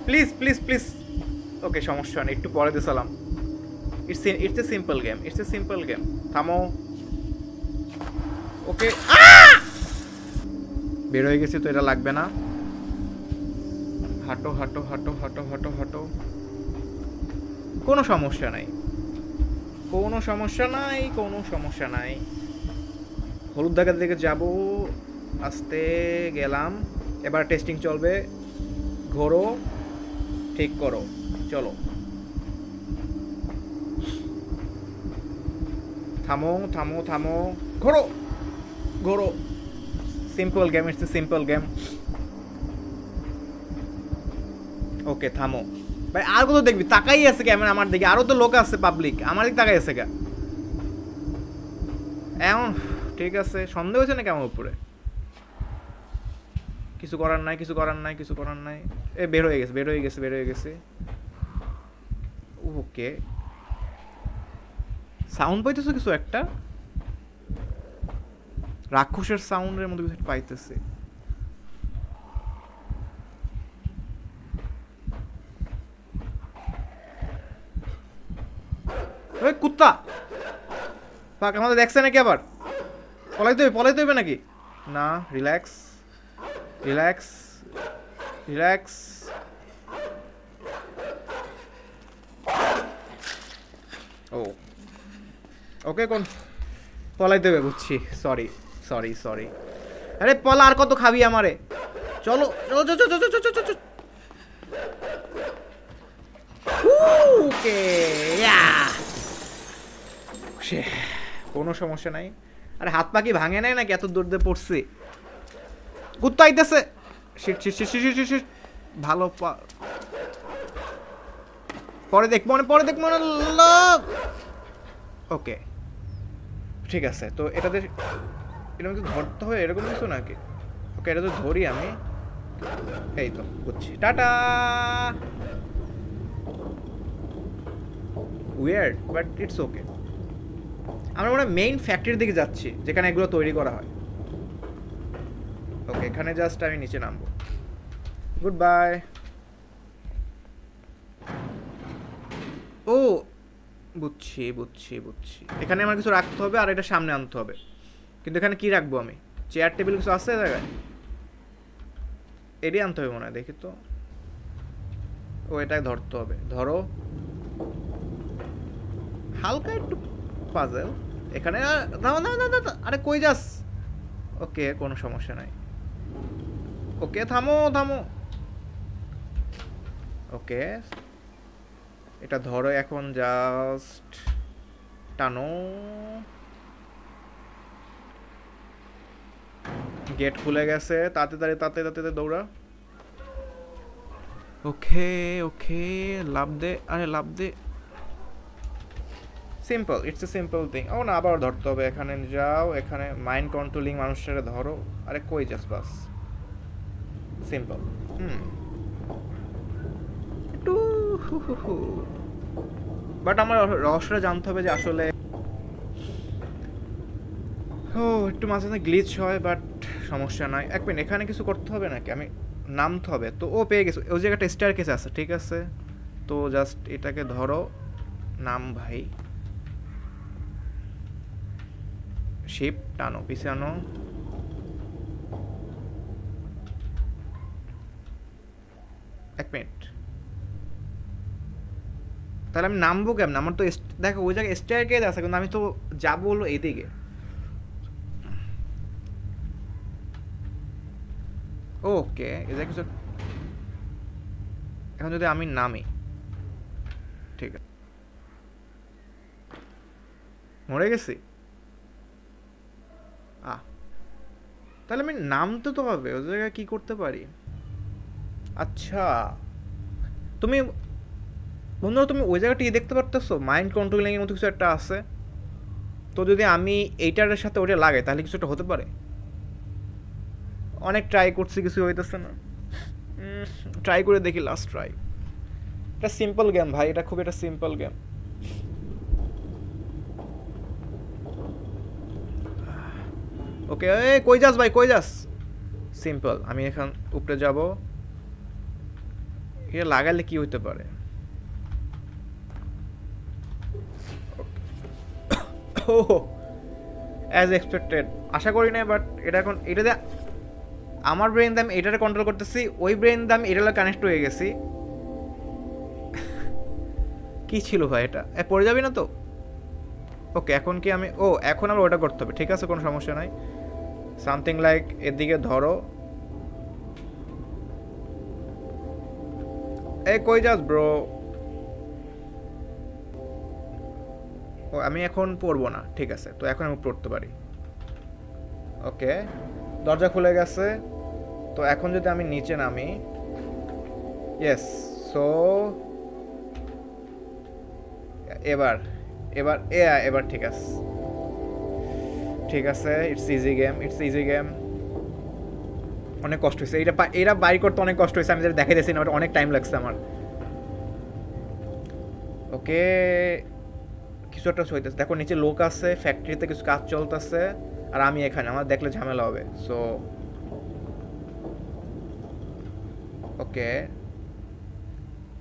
প্লিজ প্লিজ প্লিজ, ওকে সমস্যা নেই, একটু পরে দিয়েছিলাম। It's a simple game, it's a simple game. থামো, ওকে বের হয়ে গেছি তো, এটা লাগবে না। হাঁটো হাঁটো হাঁটো হাঁটো হাঁটো হাঁটো, কোনো সমস্যা নাই, কোনো সমস্যা নাই, কোনো সমস্যা নাই। হলুদ দাগের দিকে যাব, আস্তে গেলাম। এবার টেস্টিং চলবে। ঘোরো, ঠিক করো, চলো। থামো থামো থামো, ঘোরো ঘোরো। Simple game, it's a simple game. Okay থামো ভাই। আর কত দেখবি? তাকাই আছে ক্যামেরা আমার দিকে, আরো তো লোক আছে পাবলিক, আমার দিকে তাকাই আছে কে এমন? ঠিক আছে, সন্দেহ হয়েছে নাকি আমার উপরে? কিছু করার নাই, কিছু করার নাই, কিছু করার নাই। এ বের হয়ে গেছে, বের হয়ে গেছে, বের হয়ে গেছে। ওকে, সাউন্ড পাইতেছো কিছু একটা? রাক্ষসের সাউন্ডের মধ্যে কিছু পাইতেছে। ওই কুত্তা ফাঁক আমাদের দেখছে নাকি? আবার পলাইতে হবে নাকি? না, রিল্যাক্স রিল্যাক্স রিল্যাক্স। ও ওকে, কোন পলাইতে হবে? বুঝছি, সরি সরি সরি। আরে পলা, আর কত খাবি আমারে? চলো চলো চলো চলো চলো চলো চলো। ওকে, সে কোনো সমস্যা নাই। আরে হাত পা কি ভাঙে নাই নাকি এত দূর দিয়ে পড়ছি? কুত্তা আইতেছে। Sheet shit shit shit shit sheet. ভালো পরে দেখ মনে ওকে ঠিক আছে। তো এটাতে এরকম কিছু ধরতে হয় এরকম কিছু নাকি? ওকে এটা তো ধরি আমি, এই তো বুঝছি। Tata. Weird but it's okay. আমরা মনে হয় মেইন ফ্যাক্টরির দিকে যাচ্ছি যেখানে এগুলো তৈরি করা হয়। ওকে এখানে জাস্ট আমি নিচে নামবো। Good bye. ও বুঝছি বুঝছি বুঝছি, এখানে আমার কিছু রাখতে হবে আর এটা সামনে আনতে হবে। কিন্তু এখানে কি রাখবো আমি? চেয়ার টেবিল কিছু আছে জায়গায়? এটাই আনতে হবে মনে হয়, দেখি তো। ও এটাই ধরতে হবে। ধরো হালকা একটু পাজেল এখানে। আরে কই যাস? ওকে কোনো সমস্যা নাই। ওকে থামো থামো। ওকে এটা ধরো এখন, জাস্ট টানো। গেট খুলে গেছে, তাতে দৌড়া। ওকে ওকে লাভ দে, আরে লাভ দে। Simple, it's a simple thing. ও না আবার ধরতে হবে। এখানে যাও, এখানে মাইন্ড কন্ট্রোলিং মানুষটারে ধরো। আরে কই যাস? বাস সিম্পল। একটু বাট আমার রহস্যটা জানতে হবে যে আসলে ও একটু মাঝে মাঝে গ্লিচ হয়, বাট সমস্যা নাই। এক মিনিট, এখানে কিছু করতে হবে নাকি? আমি নামতে হবে তো। ও পেয়ে গেছে, ওই জায়গাটা স্টার কেস আছে। ঠিক আছে তো জাস্ট এটাকে ধরো, নাম ভাই। শিপ টানো, পিছে আনো। এক মিনিট, তাহলে আমি নামবো কেমন? আমার তো দেখো ওই জায়গায় স্টার কেস আছে, কিন্তু আমি তো যাবো হলো এইদিকে। ওকে এটা কিছু। এখন যদি আমি নামি, ঠিক আছে, মরে গেছি। তাহলে আমি নামতে তো হবে। ওই জায়গায় কি করতে পারি? আচ্ছা তুমি বন্ধুরা, তুমি ওই জায়গাটি দেখতে পারতেছো? মাইন্ড কন্ট্রোলিং এর মতো কিছু একটা আছে। তো যদি আমি এইটার সাথে ওটা লাগাই তাহলে কিছু একটা হতে পারে। অনেক ট্রাই করছি, কিছু হইতেছে না। ট্রাই করে দেখি, লাস্ট ট্রাই। এটা সিম্পল গেম ভাই, এটা খুব একটা সিম্পল গেম। ওকে কই যাস ভাই, কই যাস? সিম্পল, আমি এখন উপরে যাব। এটা লাগালে কি হইতে পারে? ও অ্যাজ এক্সপেক্টেড, আশা করি না। বাট এটা এখন এটাতে আমার ব্রেন দিয়ে আমি এটারে কন্ট্রোল করতেছি, ওই ব্রেন দিয়ে আমি এটালে কানেক্ট হয়ে গেছি। কি ছিল ভাই এটা? পড়ে যাবি না তো? ওকে এখন কি আমি, ও এখন আমার ওটা করতে হবে। ঠিক আছে কোনো সমস্যা নাই। সামথিং লাইক এদিকে ধরো। কই যাস ব্রো? ও আমি এখন পড়বো না। ঠিক আছে তো এখন আমি পড়তে পারি। ওকে দরজা খুলে গেছে। তো এখন যদি আমি নিচে নামি, ইয়েস। সো এবার এবার এবার ঠিক আছে, ঠিক আছে। It's easy game, it's easy game. অনেক কষ্ট হয়েছে এটা বাইর করতে, অনেক কষ্ট হয়েছে। আমি যেটা দেখাইতেছি না, ওটা অনেক টাইম লাগছে আমার। ওকে কিছু একটা হইতেছে, দেখো নিচে লোক আছে, ফ্যাক্টরিতে কিছু কাজ চলতেছে, আর আমি এখানে। আমার দেখলে ঝামেলা হবে। সো ওকে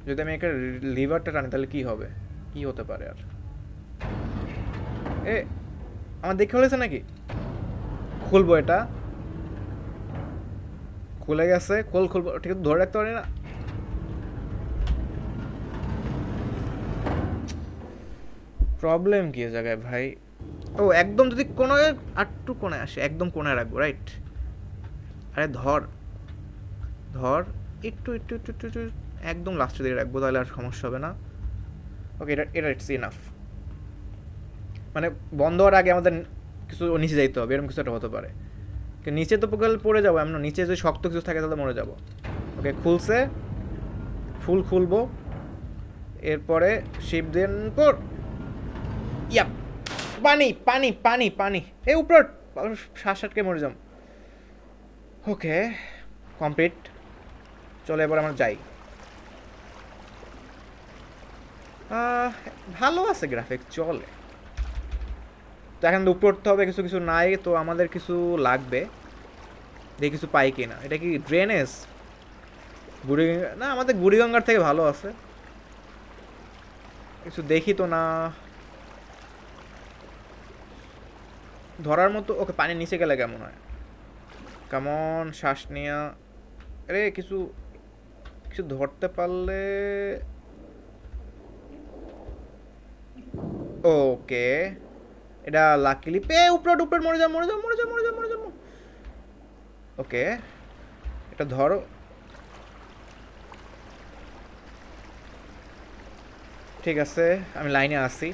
যদি আমি একটা লিভারটা টানি তাহলে কি হবে? কি হতে পারে? আর আমার দেখে হয়েছে নাকি? খুলবো এটা, খুলে গেছে। খুলবো ঠিক আছে, ধরে রাখতে পারি না। প্রবলেম কি জায়গায় ভাই? ও একদম যদি কোনো একটু কোণে আসে, একদম কোণে রাখবো, রাইট? আরে ধর ধর, একটু একটু একটু একটু একটু একদম লাস্টের দিকে রাখবো, তাহলে আর সমস্যা হবে না। ওকে এটা এটা ইটস ইনাফ। মানে বন্ধ হওয়ার আগে আমাদের কিছু নিচে যাইতে হবে, এরকম কিছু একটা হতে পারে। নিচে তো পড়ে যাবো এমন, নিচে যদি শক্ত কিছু থাকে তাহলে মরে যাবো। ওকে খুলছে, ফুল খুলবো, এরপরে শিপ দেন পর ইয়া পানি পানি পানি পানি এ উপর শ্বাস আটকে মরে যাম। ওকে কমপ্লিট। চলে এবার আমরা যাই। ভালো আছে গ্রাফিক, চলে। তো এখন তো উপর উঠতে হবে, কিছু কিছু নাই, তো আমাদের কিছু লাগবে, দেখি কিছু পাই কি না। এটা কি ড্রেনেজ? বুড়িগঙ্গা না, আমাদের বুড়িগঙ্গার থেকে ভালো আছে। কিছু দেখি তো না ধরার মতো। ওকে পানির নিচে গেলে কেমন হয়? কেমন শ্বাস নেওয়া, আরে কিছু কিছু ধরতে পারলে। ওকে এটা লাকিলি পে উপরে উপরে মরে যাও মরে যাও মরে যাও মরে যাও মরে যাও। ওকে এটা ধরো, ঠিক আছে আমি লাইনে আসি।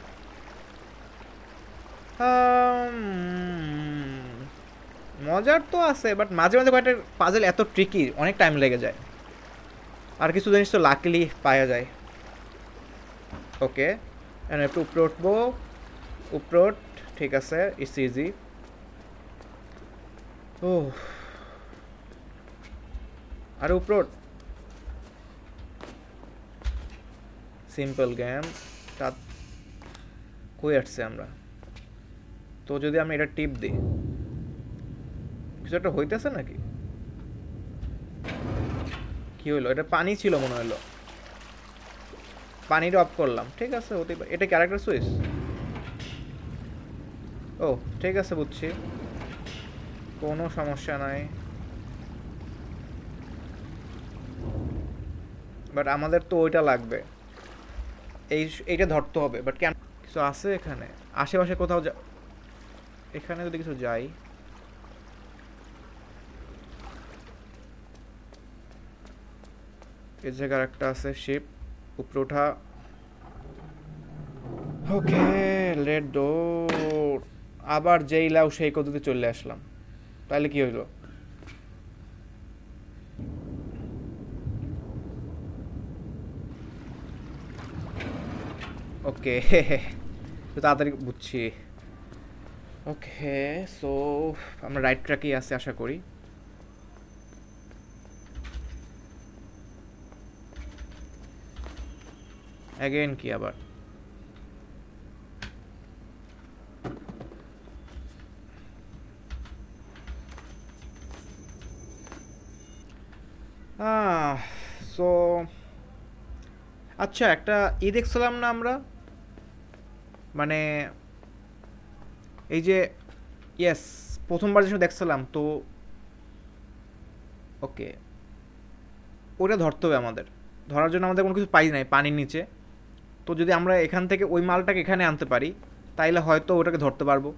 মজার তো আছে, বাট মাঝে মাঝে কয়েকটা পাজেল এত ট্রিকি, অনেক টাইম লেগে যায়। আর কিছু জিনিস তো লাকিলি পাওয়া যায়। ওকে একটু উপরে উঠবো, উপরে উঠ, ঠিক আছে ইটস ইজি। ও আর উপরে উঠ, সিম্পল গেম। তা কই আসছে আমরা? তো যদি আমি এটা টিপ দিই কিছু একটা হইতেছে নাকি? কি হইলো? এটা পানি ছিল মনে হইলো, পানিটা অফ করলাম, ঠিক আছে হতে পারে। এটা ক্যারেক্টার সুইচ? ও ঠিক আছে বুঝছি, কোনো সমস্যা নাই। বাট আমাদের তো ওইটা লাগবে, এইটা ধরতে হবে। বাট কেন কিছু আছে এখানে আশেপাশে কোথাও? এখানে যদি কিছু যাই, এই জায়গার একটা আছে শিপ, উপরে ওঠা। ওকে লেট ডোর। আবার যেই লাও সেই কততে চলে আসলাম, তাহলে কি হইলো? ওকে তো তাড়াতাড়ি বুঝছি। ওকে সো আমরা রাইট ট্র্যাকেই আছি আশা করি। অ্যাগেন কি আবার? সো আচ্ছা একটা দেখছিলাম না আমরা, মানে এই যে ইয়েস প্রথমবার যে দেখছিলাম তো। ওকে ওটা ধরতে হবে আমাদের, ধরার জন্য আমাদের কোনো কিছু পাই নাই পানির নিচে। তো যদি আমরা এখান থেকে ওই মালটাকে এখানে আনতে পারি তাইলে হয়তো ওটাকে ধরতে পারবো।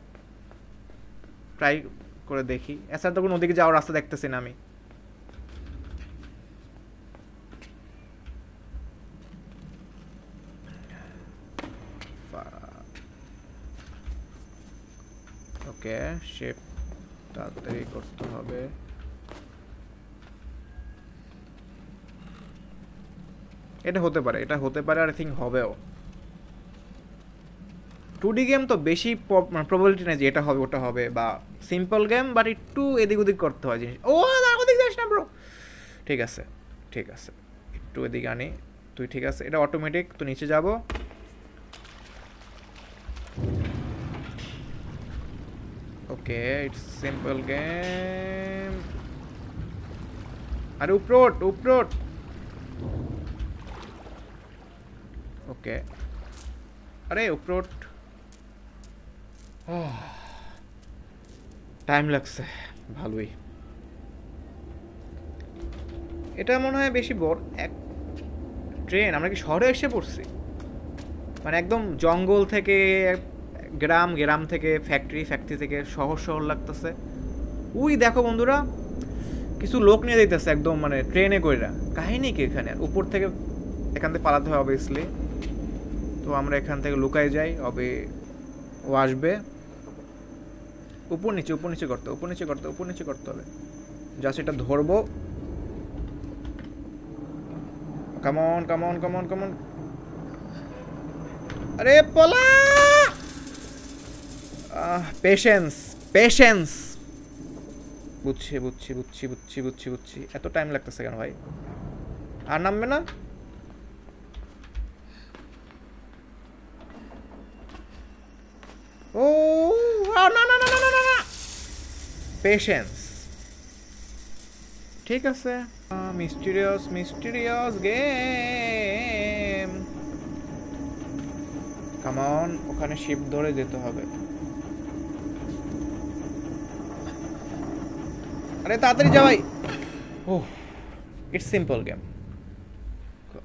ট্রাই করে দেখি। এছাড়া তো কোনো ওদিকে যাওয়ার রাস্তা দেখতেছি না আমি। ওকে শেপ তাড়াতাড়ি করতে হবে। এটা হতে পারে, এটা হতে পারে, আর আই থিঙ্ক হবেও। 2D গেম তো বেশি প্রবাবিলিটি নেই যে এটা হবে ওটা হবে, বা সিম্পল গেম বাট একটু এদিক ওদিক করতে হয় জিনিস। ও ওদিক যাস না ব্রো। ঠিক আছে ঠিক আছে, একটু এদিকে আনি তুই, ঠিক আছে এটা অটোমেটিক। তো নিচে যাব। ওকে ইটস সিম্পল গেম। আরে উপরোট উপরোট। ওকে আরে উপরোট। টাইম লাগছে ভালোই। এটা মনে হয় বেশি বড় এক ট্রেন। আমরা কি শহরে এসে পড়ছি? মানে একদম জঙ্গল থেকে গ্রাম, গ্রাম থেকে ফ্যাক্টরি, ফ্যাক্টরি থেকে শহর, শহর লাগতেছে। উই দেখো বন্ধুরা কিছু লোক নিয়ে যাইতেছে একদম, মানে ট্রেনে কইরা। কাহিনী কি এখানে? উপর থেকে এখান থেকে পালাতে হয় অবভিয়াসলি। তো আমরা এখান থেকে লুকাই যাই। ও আসবে, উপর নিচে করতে হবে। জাস্ট এটা ধরবো। কামন কামন কামন কামন, আরে পলা। Patience patience. বুঝছি। এত টাইম লাগতেছে কেন ভাই? আর নামবে না? ও না। পেশেন্স, ঠিক আছে। Mysterious game. কামন, ওখানে শিপ ধরে যেতে হবে। আরে তাড়াতাড়ি যা ভাই। ওহ, ইটস সিম্পল গেম।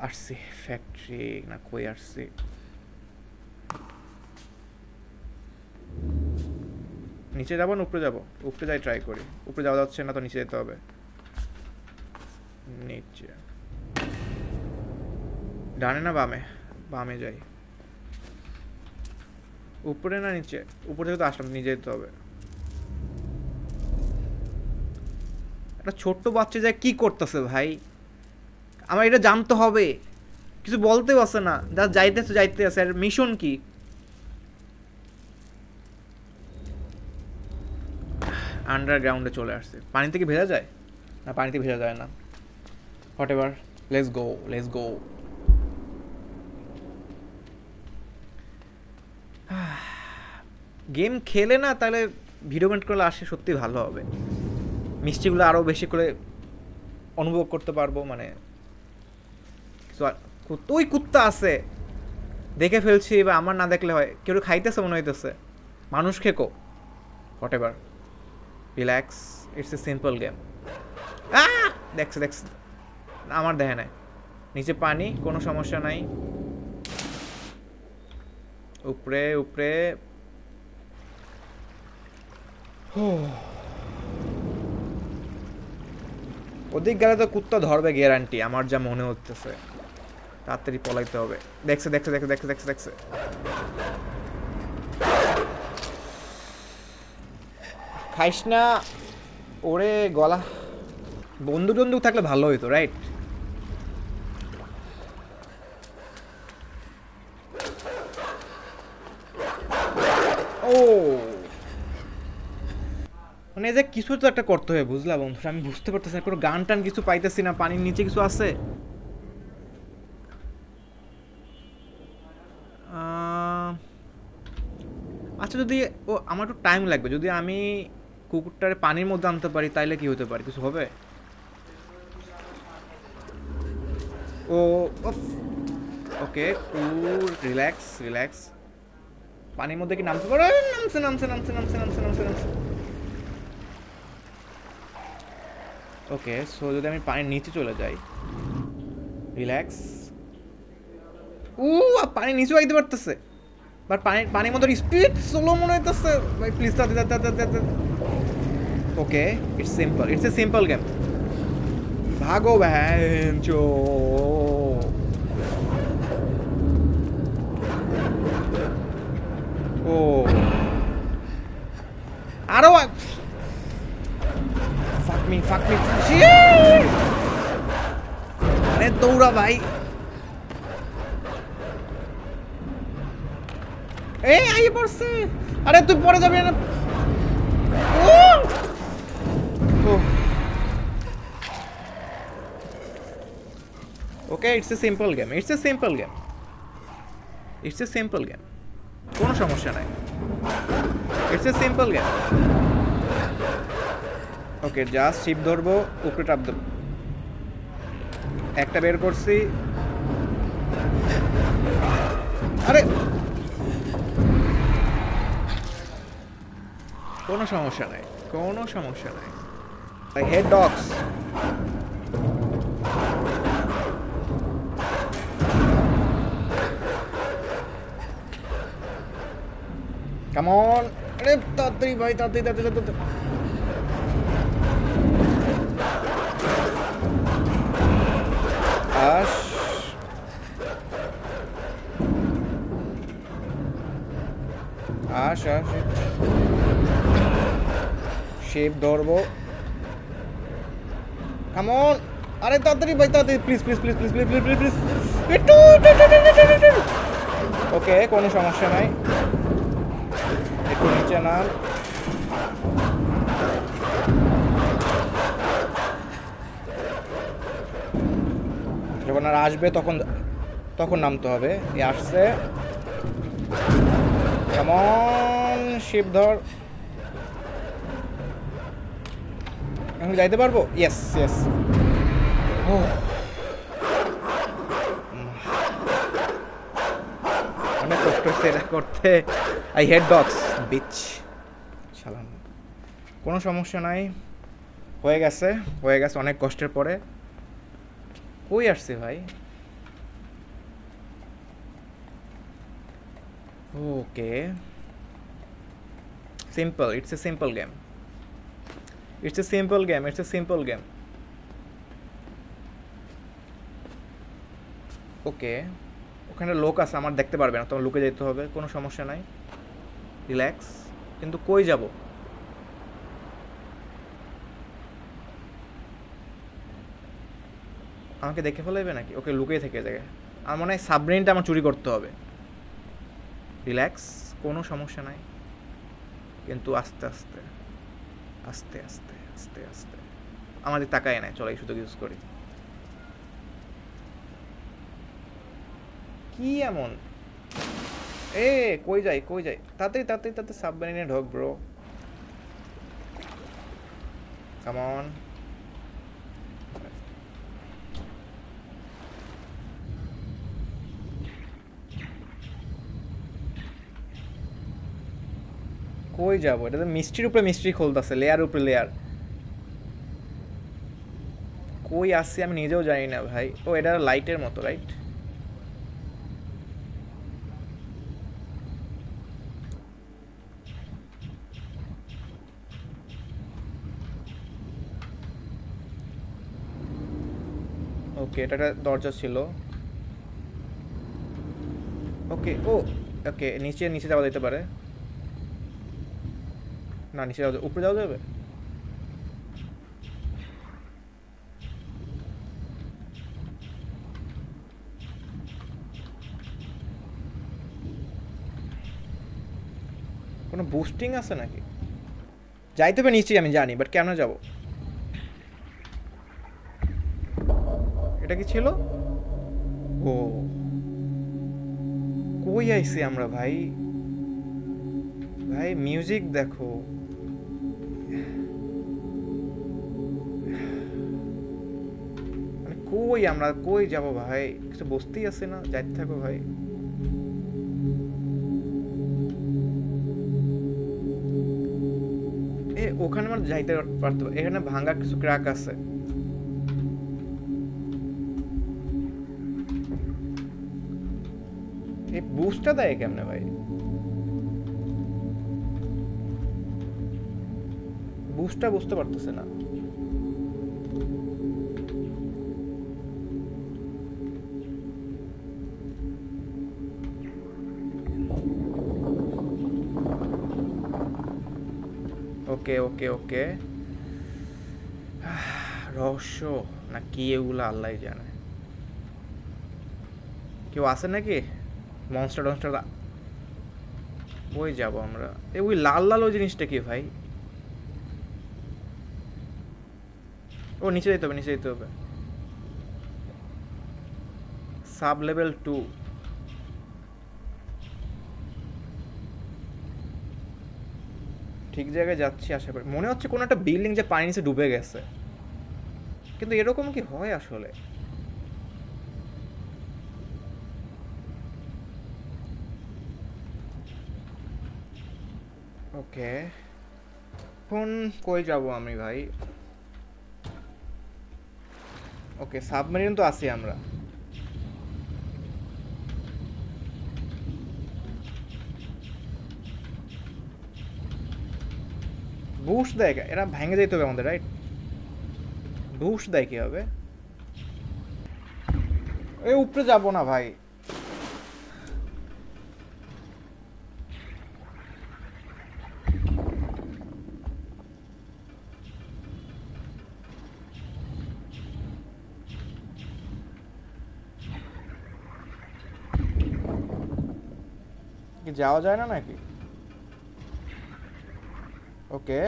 আসছি ফ্যাক্টরি না, কই আসছি? নিচে যাবো না উপরে যাবো? উপরে যাই, ট্রাই করি। উপরে যাওয়া যাচ্ছে না তো নিচে যেতে হবে। নিচে, ডানে না বামে? বামে যাই। উপরে না নিচে? উপরে থেকে তো আসলাম, নিচে যেতে হবে। একটা ছোট্ট বাচ্চা যায় কি করতেছে ভাই? আমার এটা জানতে হবে। কিছু বলতে পারছে না, যা যাইতে আছে। আর মিশন কি? আন্ডারগ্রাউন্ডে চলে আসছে। পানিতে কি ভেজা যায়? না, পানিতে ভেজা যায় না। What ever, let's go. Game খেলে না তাহলে ভিডিও গেম করলে আসে সত্যি ভালো হবে। মিষ্টিগুলো আরও বেশি করে অনুভব করতে পারবো। মানে ওই কুত্তা আছে, দেখে ফেলছি, বা আমার না দেখলে হয়। কেউ খাইতেছে মনে হইতেছে, মানুষ খেকো। Whatever, relax, it's a simple game. দেখছে আমার দেখে নাই। নিচে পানি, কোনো সমস্যা নাই। উপরে ওদিক গেলে তো কুত্তা ধরবে গ্যারান্টি, আমার যা মনে হচ্ছে। তাড়াতাড়ি পলাইতে হবে। দেখছে। খাইস না ওরে গলা। বন্দুক থাকলে ভালো হইতো, রাইট? ও মানে যে কিছু তো একটা করতে হবে, বুঝলা বন্ধুরা? আমি বুঝতে পারতেছি না, কোনো গান টান কিছু পাইতেছি না। পানির নিচে কিছু আছে? আচ্ছা, যদি আমার একটু টাইম লাগবে। যদি আমি কুকুরটারে পানির মধ্যে আনতে পারি তাইলে কি হতে পারে? কিছু হবে? ওকে, রিল্যাক্স। পানির মধ্যে কি নামতে পারো? নামছে। ওকে, সো যদি আমি পানির নিচে চলে যাই, রিল্যাক্স। পানির নিচেও আইতে পারতেছে, বাট পানির মধ্যে স্পিড স্লো মনে হইতেছে ভাই। Please okay, it's a simple game. ভাগো ভ্যানচো। ও আরো ফাক মি আরে দৌড়া ভাই। আইয়ে পড়ছে। আরে তুই পরে যাবি না। Okay, it's a simple game. কোনো সমস্যা নাই। It's a simple game. Okay, just ship ধরবো, উপরে টাপ দেবো। একটা বের করছি। আরে কোনো সমস্যা নাই। I hate dogs. Come on. আরে তাড়াতাড়ি ভাই, তাড়াতাড়ি। আস আস, শেপ ধরবো, কামন। আরে তাড়াতাড়ি ভাই, তাড়াতাড়ি please please please please please please please please, একটু। ওকে, কোনো সমস্যা নাই, একটু নিচে নাম। যখন আর আসবে তখন তখন নামতে হবে। এ আসছে, কেমন শিপ ধর। আমি যাইতে পারবো? Yes yes. অনেক কষ্ট হচ্ছে এটা করতে। I head dogs beach. সালাম, কোনো সমস্যা নাই, হয়ে গেছে হয়ে গেছে অনেক কষ্টের পরে। কই আসছে ভাই? Okay, simple, it's a simple game, it's a simple game, it's a simple game. Okay, ওখানে লোক আছে, আমার দেখতে পারবে না, তোমার লুকে যেতে হবে, কোনো সমস্যা নাই, রিল্যাক্স। কিন্তু কই যাব? আমাকে দেখে ফেলাইবে নাকি? ওকে, লুকিয়ে থেকে যায়। আমার মনে হয় সাবমেরিনটা আমার চুরি করতে হবে। রিল্যাক্স, কোনো সমস্যা নাই, কিন্তু আস্তে আস্তে আস্তে আস্তে আস্তে আস্তে। আমাদের তাকায় নাই, চলো এই সুযোগ ইউজ করি। কি এমন? এ কই যাই কই যাই, তাড়াতাড়ি তাড়াতাড়ি তাড়াতাড়ি সাবমেরিনে ঢোক ব্রো, কাম অন। কই যাবো? এটা তো মিষ্টির উপরে মিষ্টি খুলতেছে, লেয়ার উপরে লেয়ার। কই আসছি আমি নিজেও জানি না ভাই। ও, এটা লাইটের মতো, রাইট? ওকে, এটা একটা দরজা ছিল। ওকে, ও ওকে, নিচে নিচে যাওয়া যেতে পারে না? নিচে যাওয়া, উপরে যাওয়া যাবে? কোনো বুস্টিং আছে নাকি? যাইতে হবে নিচে, আমি জানি, বাট কেন যাব? এটা কি ছিল? ও, কই আইছি আমরা ভাই? ভাই মিউজিক দেখো, মানে কই আমরা, কই যাব ভাই? কিছু বসতেই আছে না, যাইতে থাকো ভাই। এ ওখানে আমার যাইতে পারতো, এখানে ভাঙা কিছু ক্র্যাক আছে। এই বুস্টটা দেয় কেমনে ভাই? বুস্টটা বুঝতে পারতেছে না। ওকে ওকে ওকে, রহস্য না কি এগুলো আল্লাহ জানে। কেউ আছে নাকি? মনস্টার টনস্টার? ওই যাব আমরা। এ ওই লাল লাল ওই জিনিসটা কি ভাই? ও, নিচে যেতে হবে, নিচে যেতে হবে। Sub level 2। ঠিক জায়গায় যাচ্ছি আশা করি। মনে হচ্ছে কোনো একটা বিল্ডিং যে পানি নিচে ডুবে গেছে, কিন্তু এরকম কি হয় আসলে? ওকে, এখন কই যাব আমি ভাই? ওকে, সাবমেরিন তো আছি আমরা। বুশ দেয় এরা, ভেঙে যেতে হবে আমাদের, রাইট? বুশ দেয় কি হবে? এ উপরে যাব না ভাই। কি যাওয়া যায় না নাকি? ওকে,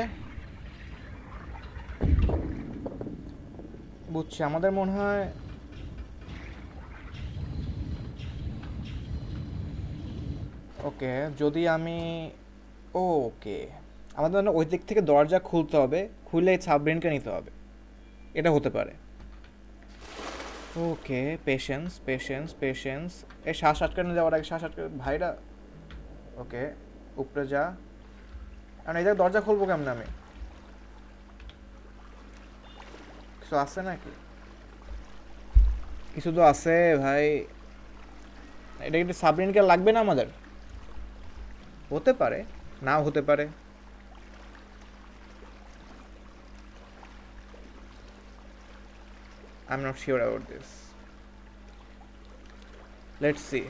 বুঝছি। আমাদের মনে হয় ওকে, যদি আমি ওকে, আমাদের মানে ওই দিক থেকে দরজা খুলতে হবে, খুলে এই সাবমেরিনকে নিতে হবে, এটা হতে পারে। ওকে, পেশেন্স পেশেন্স পেশেন্স। এই শ্বাস আটকানো যাওয়ার আগে শ্বাস আটকে ভাইরা। ওকে, উপরে যা। কারণ এই জায়গায় দরজা খুলবো কেমন আমি? কিছু আছে নাকি? কিছু তো আছে ভাই। এটা কিন্তু সাবমেরিনকে লাগবে না আমাদের? হতে পারে, নাও হতে পারে। I'm not sure about this. Let's see.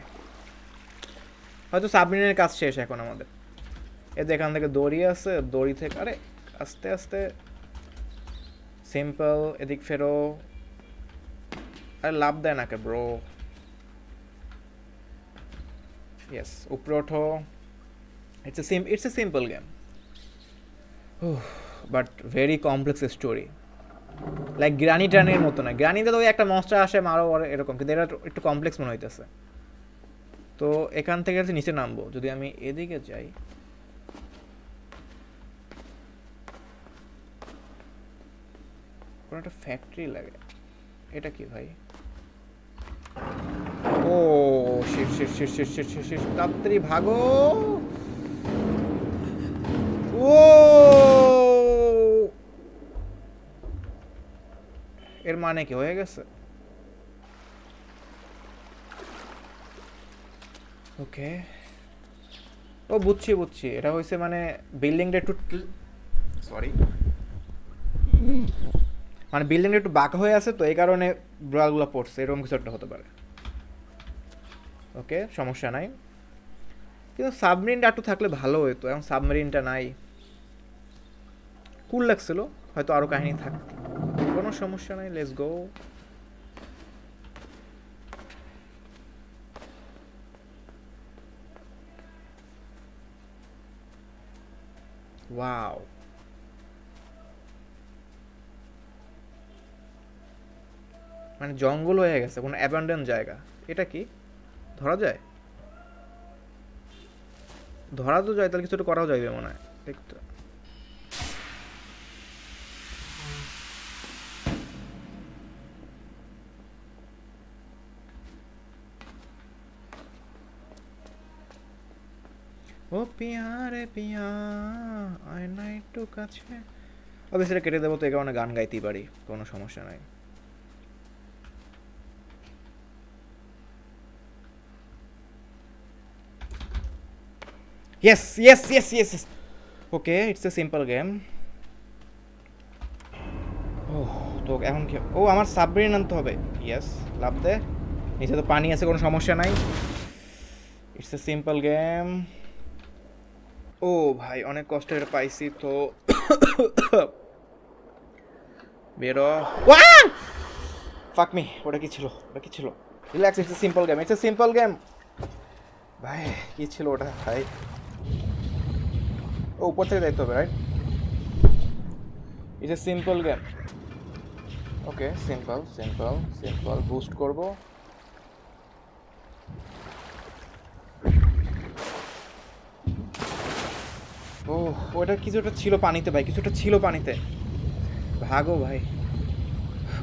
হয়তো সাবমেরিনের কাজ শেষ এখন আমাদের। এই যে এখান থেকে দড়ি আছে, দড়ি থেকে আরে আস্তে আস্তে সিম্পল এদিক ফেরো। আরে লাভ দেয় নাকে ব্রো। ইয়েস, উপরে ওঠো। It's a simple game. But very complex story. Like granny টানের মতো না। গ্রানিতে তো ওই একটা মনস্টার আসে মারো এরকম, কিন্তু এটা একটু কমপ্লেক্স মনে হইতেছে। তো এখান থেকে নিচে নামবো। যদি আমি এদিকে যাই, কোনো একটা ফ্যাক্টরি লাগে। এটা কি ভাই? Oh shit shit shit shit shit shit shit, তাড়াতাড়ি ভাগো। ও এর মানে কি হয়ে গেছে? ওকে, ও বুঝছি বুঝছি, এটা হয়েছে মানে বিল্ডিংটা একটু সরি মানে বিল্ডিংটা একটু বাঁকা হয়ে আছে, তো এই কারণে ব্রালগুলো পড়ছে, এরকম কিছু একটা হতে পারে। ওকে, সমস্যা নাই। কিন্তু সাবমেরিনটা একটু থাকলে ভালো হতো, এখন সাবমেরিনটা নাই। কুল লাগছিল, হয়তো আরো কাহিনী থাক। কোনো সমস্যা নাই, লেটস গো। ওয়াও, মানে জঙ্গল হয়ে গেছে, কোনো অ্যাবান্ডন জায়গা। এটা কি ধরা যায়? ধরা তো যায়, তাহলে কিছু একটা করাও যাবে মনে হয় দেখতে। ও পিয়া রে পিয়া আয় না একটু কাছে। অবশ্যই কেটে দেবো, তো এই কারণে গান গাইতেই পারি, কোনো সমস্যা নাই। Yes, yes, yes, yes, yes. Okay, it's a simple game. তো এখন কি? ও আমার সাবমেরিন আনতে হবে। ইয়েস, লাভ দে। নিচে তো পানি আছে, কোনো সমস্যা নাই। It's a simple game. ও ভাই, অনেক কষ্ট করে পাইছি তো। বেরো। ফাক মি, ওটা কি ছিল? ওটা কি ছিল? Relax, it's a simple game, it's a simple game. ভাই কি ছিল ওটা ভাই? ও উপর থেকে দেখতে হবে, right? It's a simple game. Okay, simple simple simple. Boost করব। ও ওটা কিছুটা ছিল পানিতে ভাই, কিছুটা ছিল পানিতে। ভাগো ভাই,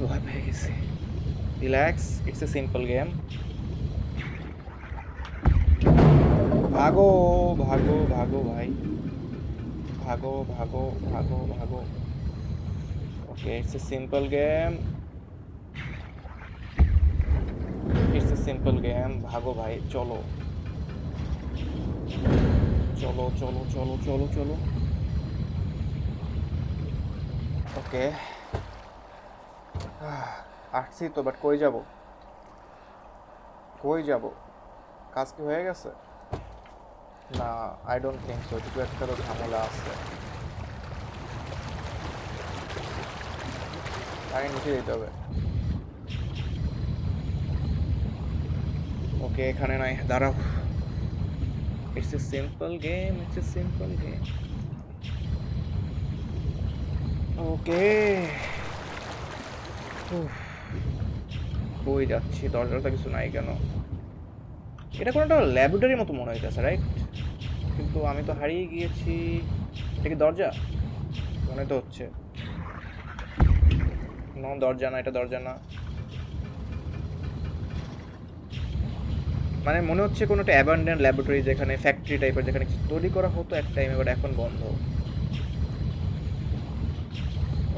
ভয় পেয়ে গেছি। Relax, it's a simple game. ভাগো ভাগো ভাগো ভাই, ভাগো ভাগো ভাগো ভাগো। Okay, it's a simple game, it's a simple game. ভাগো ভাই, চলো চলো চলো চলো চলো চলো। ওকে, আসছি তো, বাট কই যাব? কই যাব? কাজ কি হয়ে গেছে? না, আই ডোন্ট থিঙ্ক সো। কিছু একটা তো ঝামেলা আছে। আগে নিচে যেতে হবে। ওকে, এখানে নাই, দাঁড়াও। It's a simple game, it's a simple game. Okay. কই যাচ্ছি, দরজাটা তো কিছু নাই কেন? এটা কোনো একটা ল্যাবরেটরির মতো মনে হইতেছে, রাইট? কিন্তু আমি তো হারিয়ে গিয়েছি। এটা কি দরজা? মনে তো হচ্ছে না, দরজা না, এটা দরজা না। মানে মনে হচ্ছে কোনো একটা অ্যাবান্ডেন্ট ল্যাবরেটরি, যেখানে ফ্যাক্টরি টাইপের, যেখানে কিছু তৈরি করা হতো এক টাইমে, বাট এখন বন্ধ।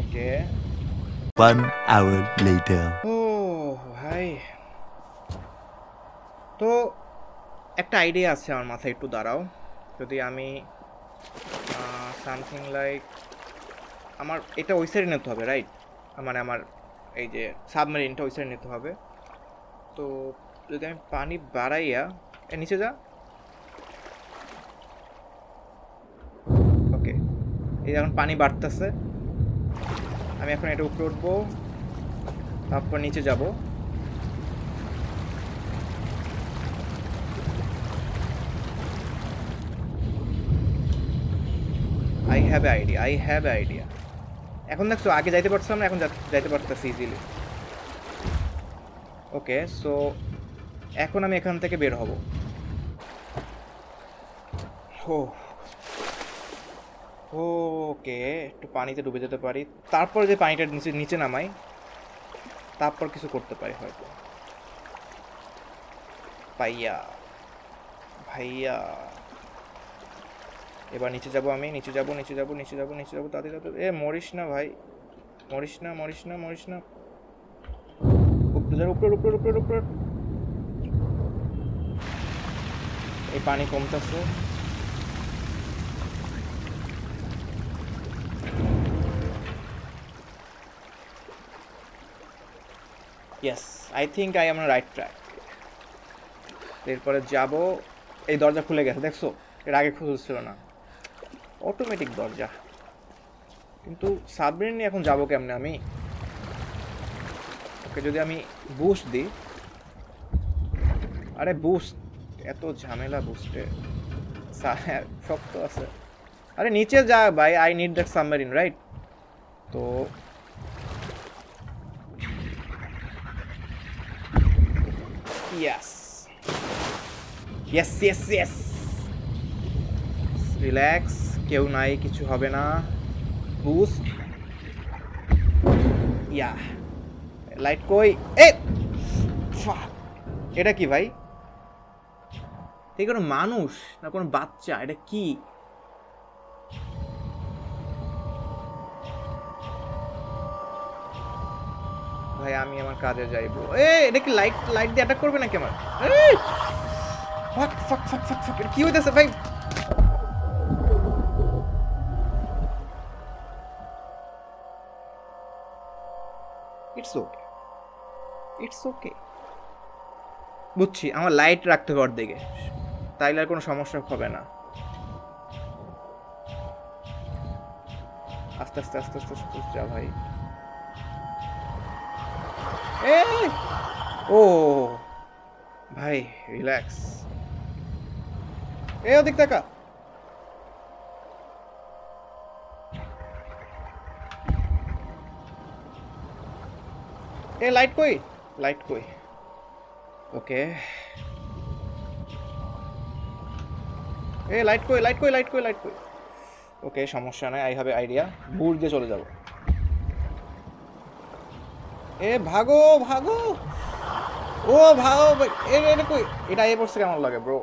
ওকে। 1 hour later. ও ভাই, তো একটা আইডিয়া আছে আমার মাথায়, একটু দাঁড়াও। যদি আমি সামথিং লাইক, আমার এটা ওই সাইডে নিতে হবে, রাইট? মানে আমার এই যে সাবমেরিনটা ওই সাইডে নিতে হবে। তো যদি আমি পানি বাড়াইয়া নিচে যা, ওকে, এই এখন পানি বাড়তেছে। আমি এখন এটা উপরে উঠবো, তারপর নিচে যাব। I have a idea. এখন দেখছো, আগে যাইতে পারছিলাম না, এখন যাইতে পারতেছি ইজিলি। ওকে, সো এখন আমি এখান থেকে বের হব। ওকে, একটু পানিতে ডুবে যেতে পারি, তারপর যে পানিটা নিচে নামাই, তারপর কিছু করতে পারি হয়তো। ভাইয়া এবার নিচে যাব, আমি নিচে যাব তাড়াতাড়ি। এ মরিস না ভাই, মরিস না। উপরে। এই পানি কমতেছে। Yes, I think I am on right track. এরপরে যাব, এই দরজা খুলে গেছে, দেখছো? এর আগে খুলছিল না, অটোমেটিক দরজা। কিন্তু সাবমেরিন নিয়ে এখন যাবো কেমনে আমি? ওকে, যদি আমি বুস্ট দিই, আরে বুস্ট, এত ঝামেলা বুস্টে, শক্ত আছে। আরে নিচে যা ভাই, I need that submarine, right? তো ইয়েস, রিল্যাক্স, কেউ নাই, কিছু হবে না। বুস্ট, ইয়া, লাইট কই? এটা কি ভাই? এই কোনো মানুষ না কোনো বাচ্চা? এটা কি? ভাই আমি আমার কাজে যাইবো। এটা কি লাইট দিয়ে অ্যাটাক করবে নাকি আমার? ফাক, কি হইতেছে ভাই? ইটস ওকে, বুঝছি। আমার লাইট রাখতে হবে ওর দিকে, তাইলে আর কোনো সমস্যা হবে না। আস্তে যা ভাই। ও ভাই, রিল্যাক্স। ওদিক টাকা। লাইট কই? ওকে, লাইট কই? ওকে, সমস্যা নাই, আই হ্যাভ এ আইডিয়া। বুট দিয়ে চলে যাব। ভাগো। ও ভাগো, এটা কই? এটা পড়ছে কেমন লাগে ব্রো?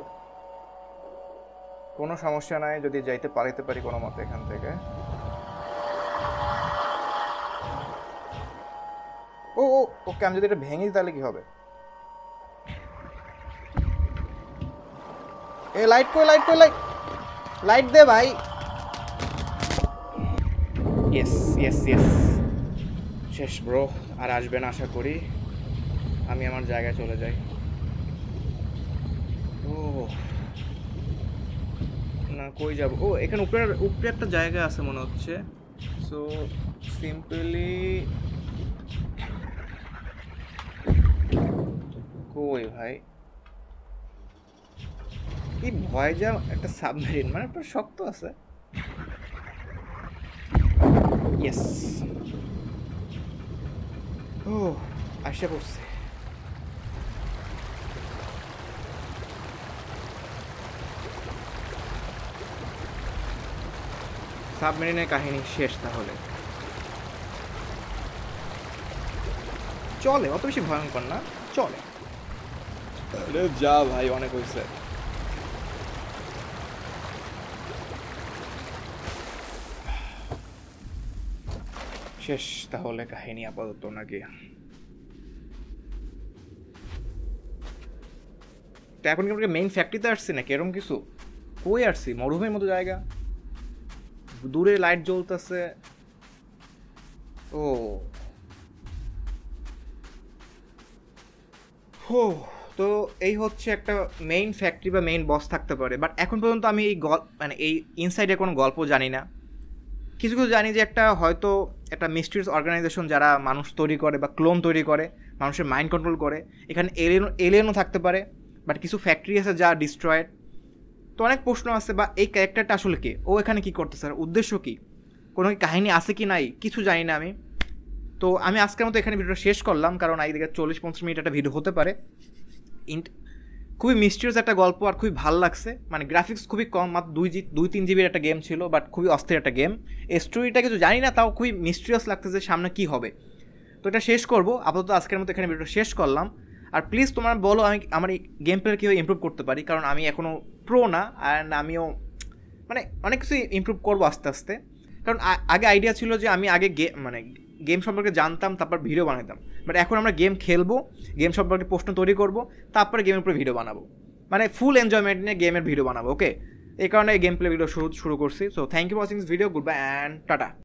কোনো সমস্যা নাই, যদি যাইতে পারি কোনো মতে এখান থেকে। ওকে, আমি যদি এটা ভেঙে দিই তাহলে কি হবে? লাইট কই? লাইট দে ভাই। ইয়েস, শেষ ব্রো, আর আসবে না আশা করি। আমি আমার জায়গায় চলে যাই। না, কই যাব? এখানে উপরে একটা জায়গা আছে মনে হচ্ছে। সো সিম্পলি, কই ভাই? এই ভয় যা একটা সাবমেরিন মানে একটা শক্ত আছে। ইয়েস, ও আসে পড়ছে। সাবমেরিনের কাহিনী শেষ তাহলে। চলে, অত বেশি ভয়ঙ্কর না, চলে। যা ভাই অনেক হয়েছে। শেষ তাহলে কাহিনী আপাতত নাকি? তো এখন কি আমরা মেইন ফ্যাক্টরিতে আসছি নাকি এরকম কিছু? কই আসছি? মরুভূমির মতো জায়গা, দূরে লাইট জ্বলতেছে। ও হো, তো এই হচ্ছে একটা মেইন ফ্যাক্টরি বা মেইন বস থাকতে পারে। বাট এখন পর্যন্ত আমি এই মানে এই ইনসাইডে কোনো গল্প জানি না। কিছু কিছু জানি যে একটা হয়তো একটা মিস্ট্রিয়াস অর্গানাইজেশন যারা মানুষ তৈরি করে বা ক্লোন তৈরি করে, মানুষের মাইন্ড কন্ট্রোল করে। এখানে এলিয়েনও থাকতে পারে, বাট কিছু ফ্যাক্টরি আছে যা ডিস্ট্রয়েড। তো অনেক প্রশ্ন আছে, বা এই ক্যারেক্টারটা আসলে কে, ও এখানে কী করতেছে, আর উদ্দেশ্য কী, কোনো কাহিনী আছে কি নাই কিছু জানি না আমি। তো আমি আজকের মতো এখানে ভিডিওটা শেষ করলাম, কারণ এই দিকে 40-50 মিনিট একটা ভিডিও হতে পারে। খুবই মিস্টিরিয়াস একটা গল্প আর খুবই ভালো লাগছে। মানে গ্রাফিক্স খুবই কম, মাত্র 2-3 জিবির একটা গেম ছিল, বাট খুবই অস্থির একটা গেম। এই স্টোরিটা কিছু জানি না, তাও খুবই মিস্টিরিয়াস লাগতেছে সামনে কী হবে। তো এটা শেষ করবো আপাতত, আজকের মতো এখানে ভিডিওটা শেষ করলাম। আর প্লিজ তোমরা বলো আমি আমার এই গেম প্লে কীভাবে ইমপ্রুভ করতে পারি, কারণ আমি এখনও প্রো না, অ্যান্ড আমিও মানে অনেক কিছু ইমপ্রুভ করবো আস্তে আস্তে। কারণ আগে আইডিয়া ছিল যে আমি আগে গেম সম্পর্কে জানতাম, তারপর ভিডিও বানাতাম। বাট এখন আমরা গেম খেলবো, গেম সম্পর্কে প্রশ্ন তৈরি করবো, তারপরে গেমের উপরে ভিডিও বানাবো, মানে ফুল এনজয়মেন্ট নিয়ে গেমের ভিডিও বানাবো। ওকে, এই কারণে এই গেম প্লে ভিডিও শুরু করছি। So thank you for watching this video, goodbye and tata.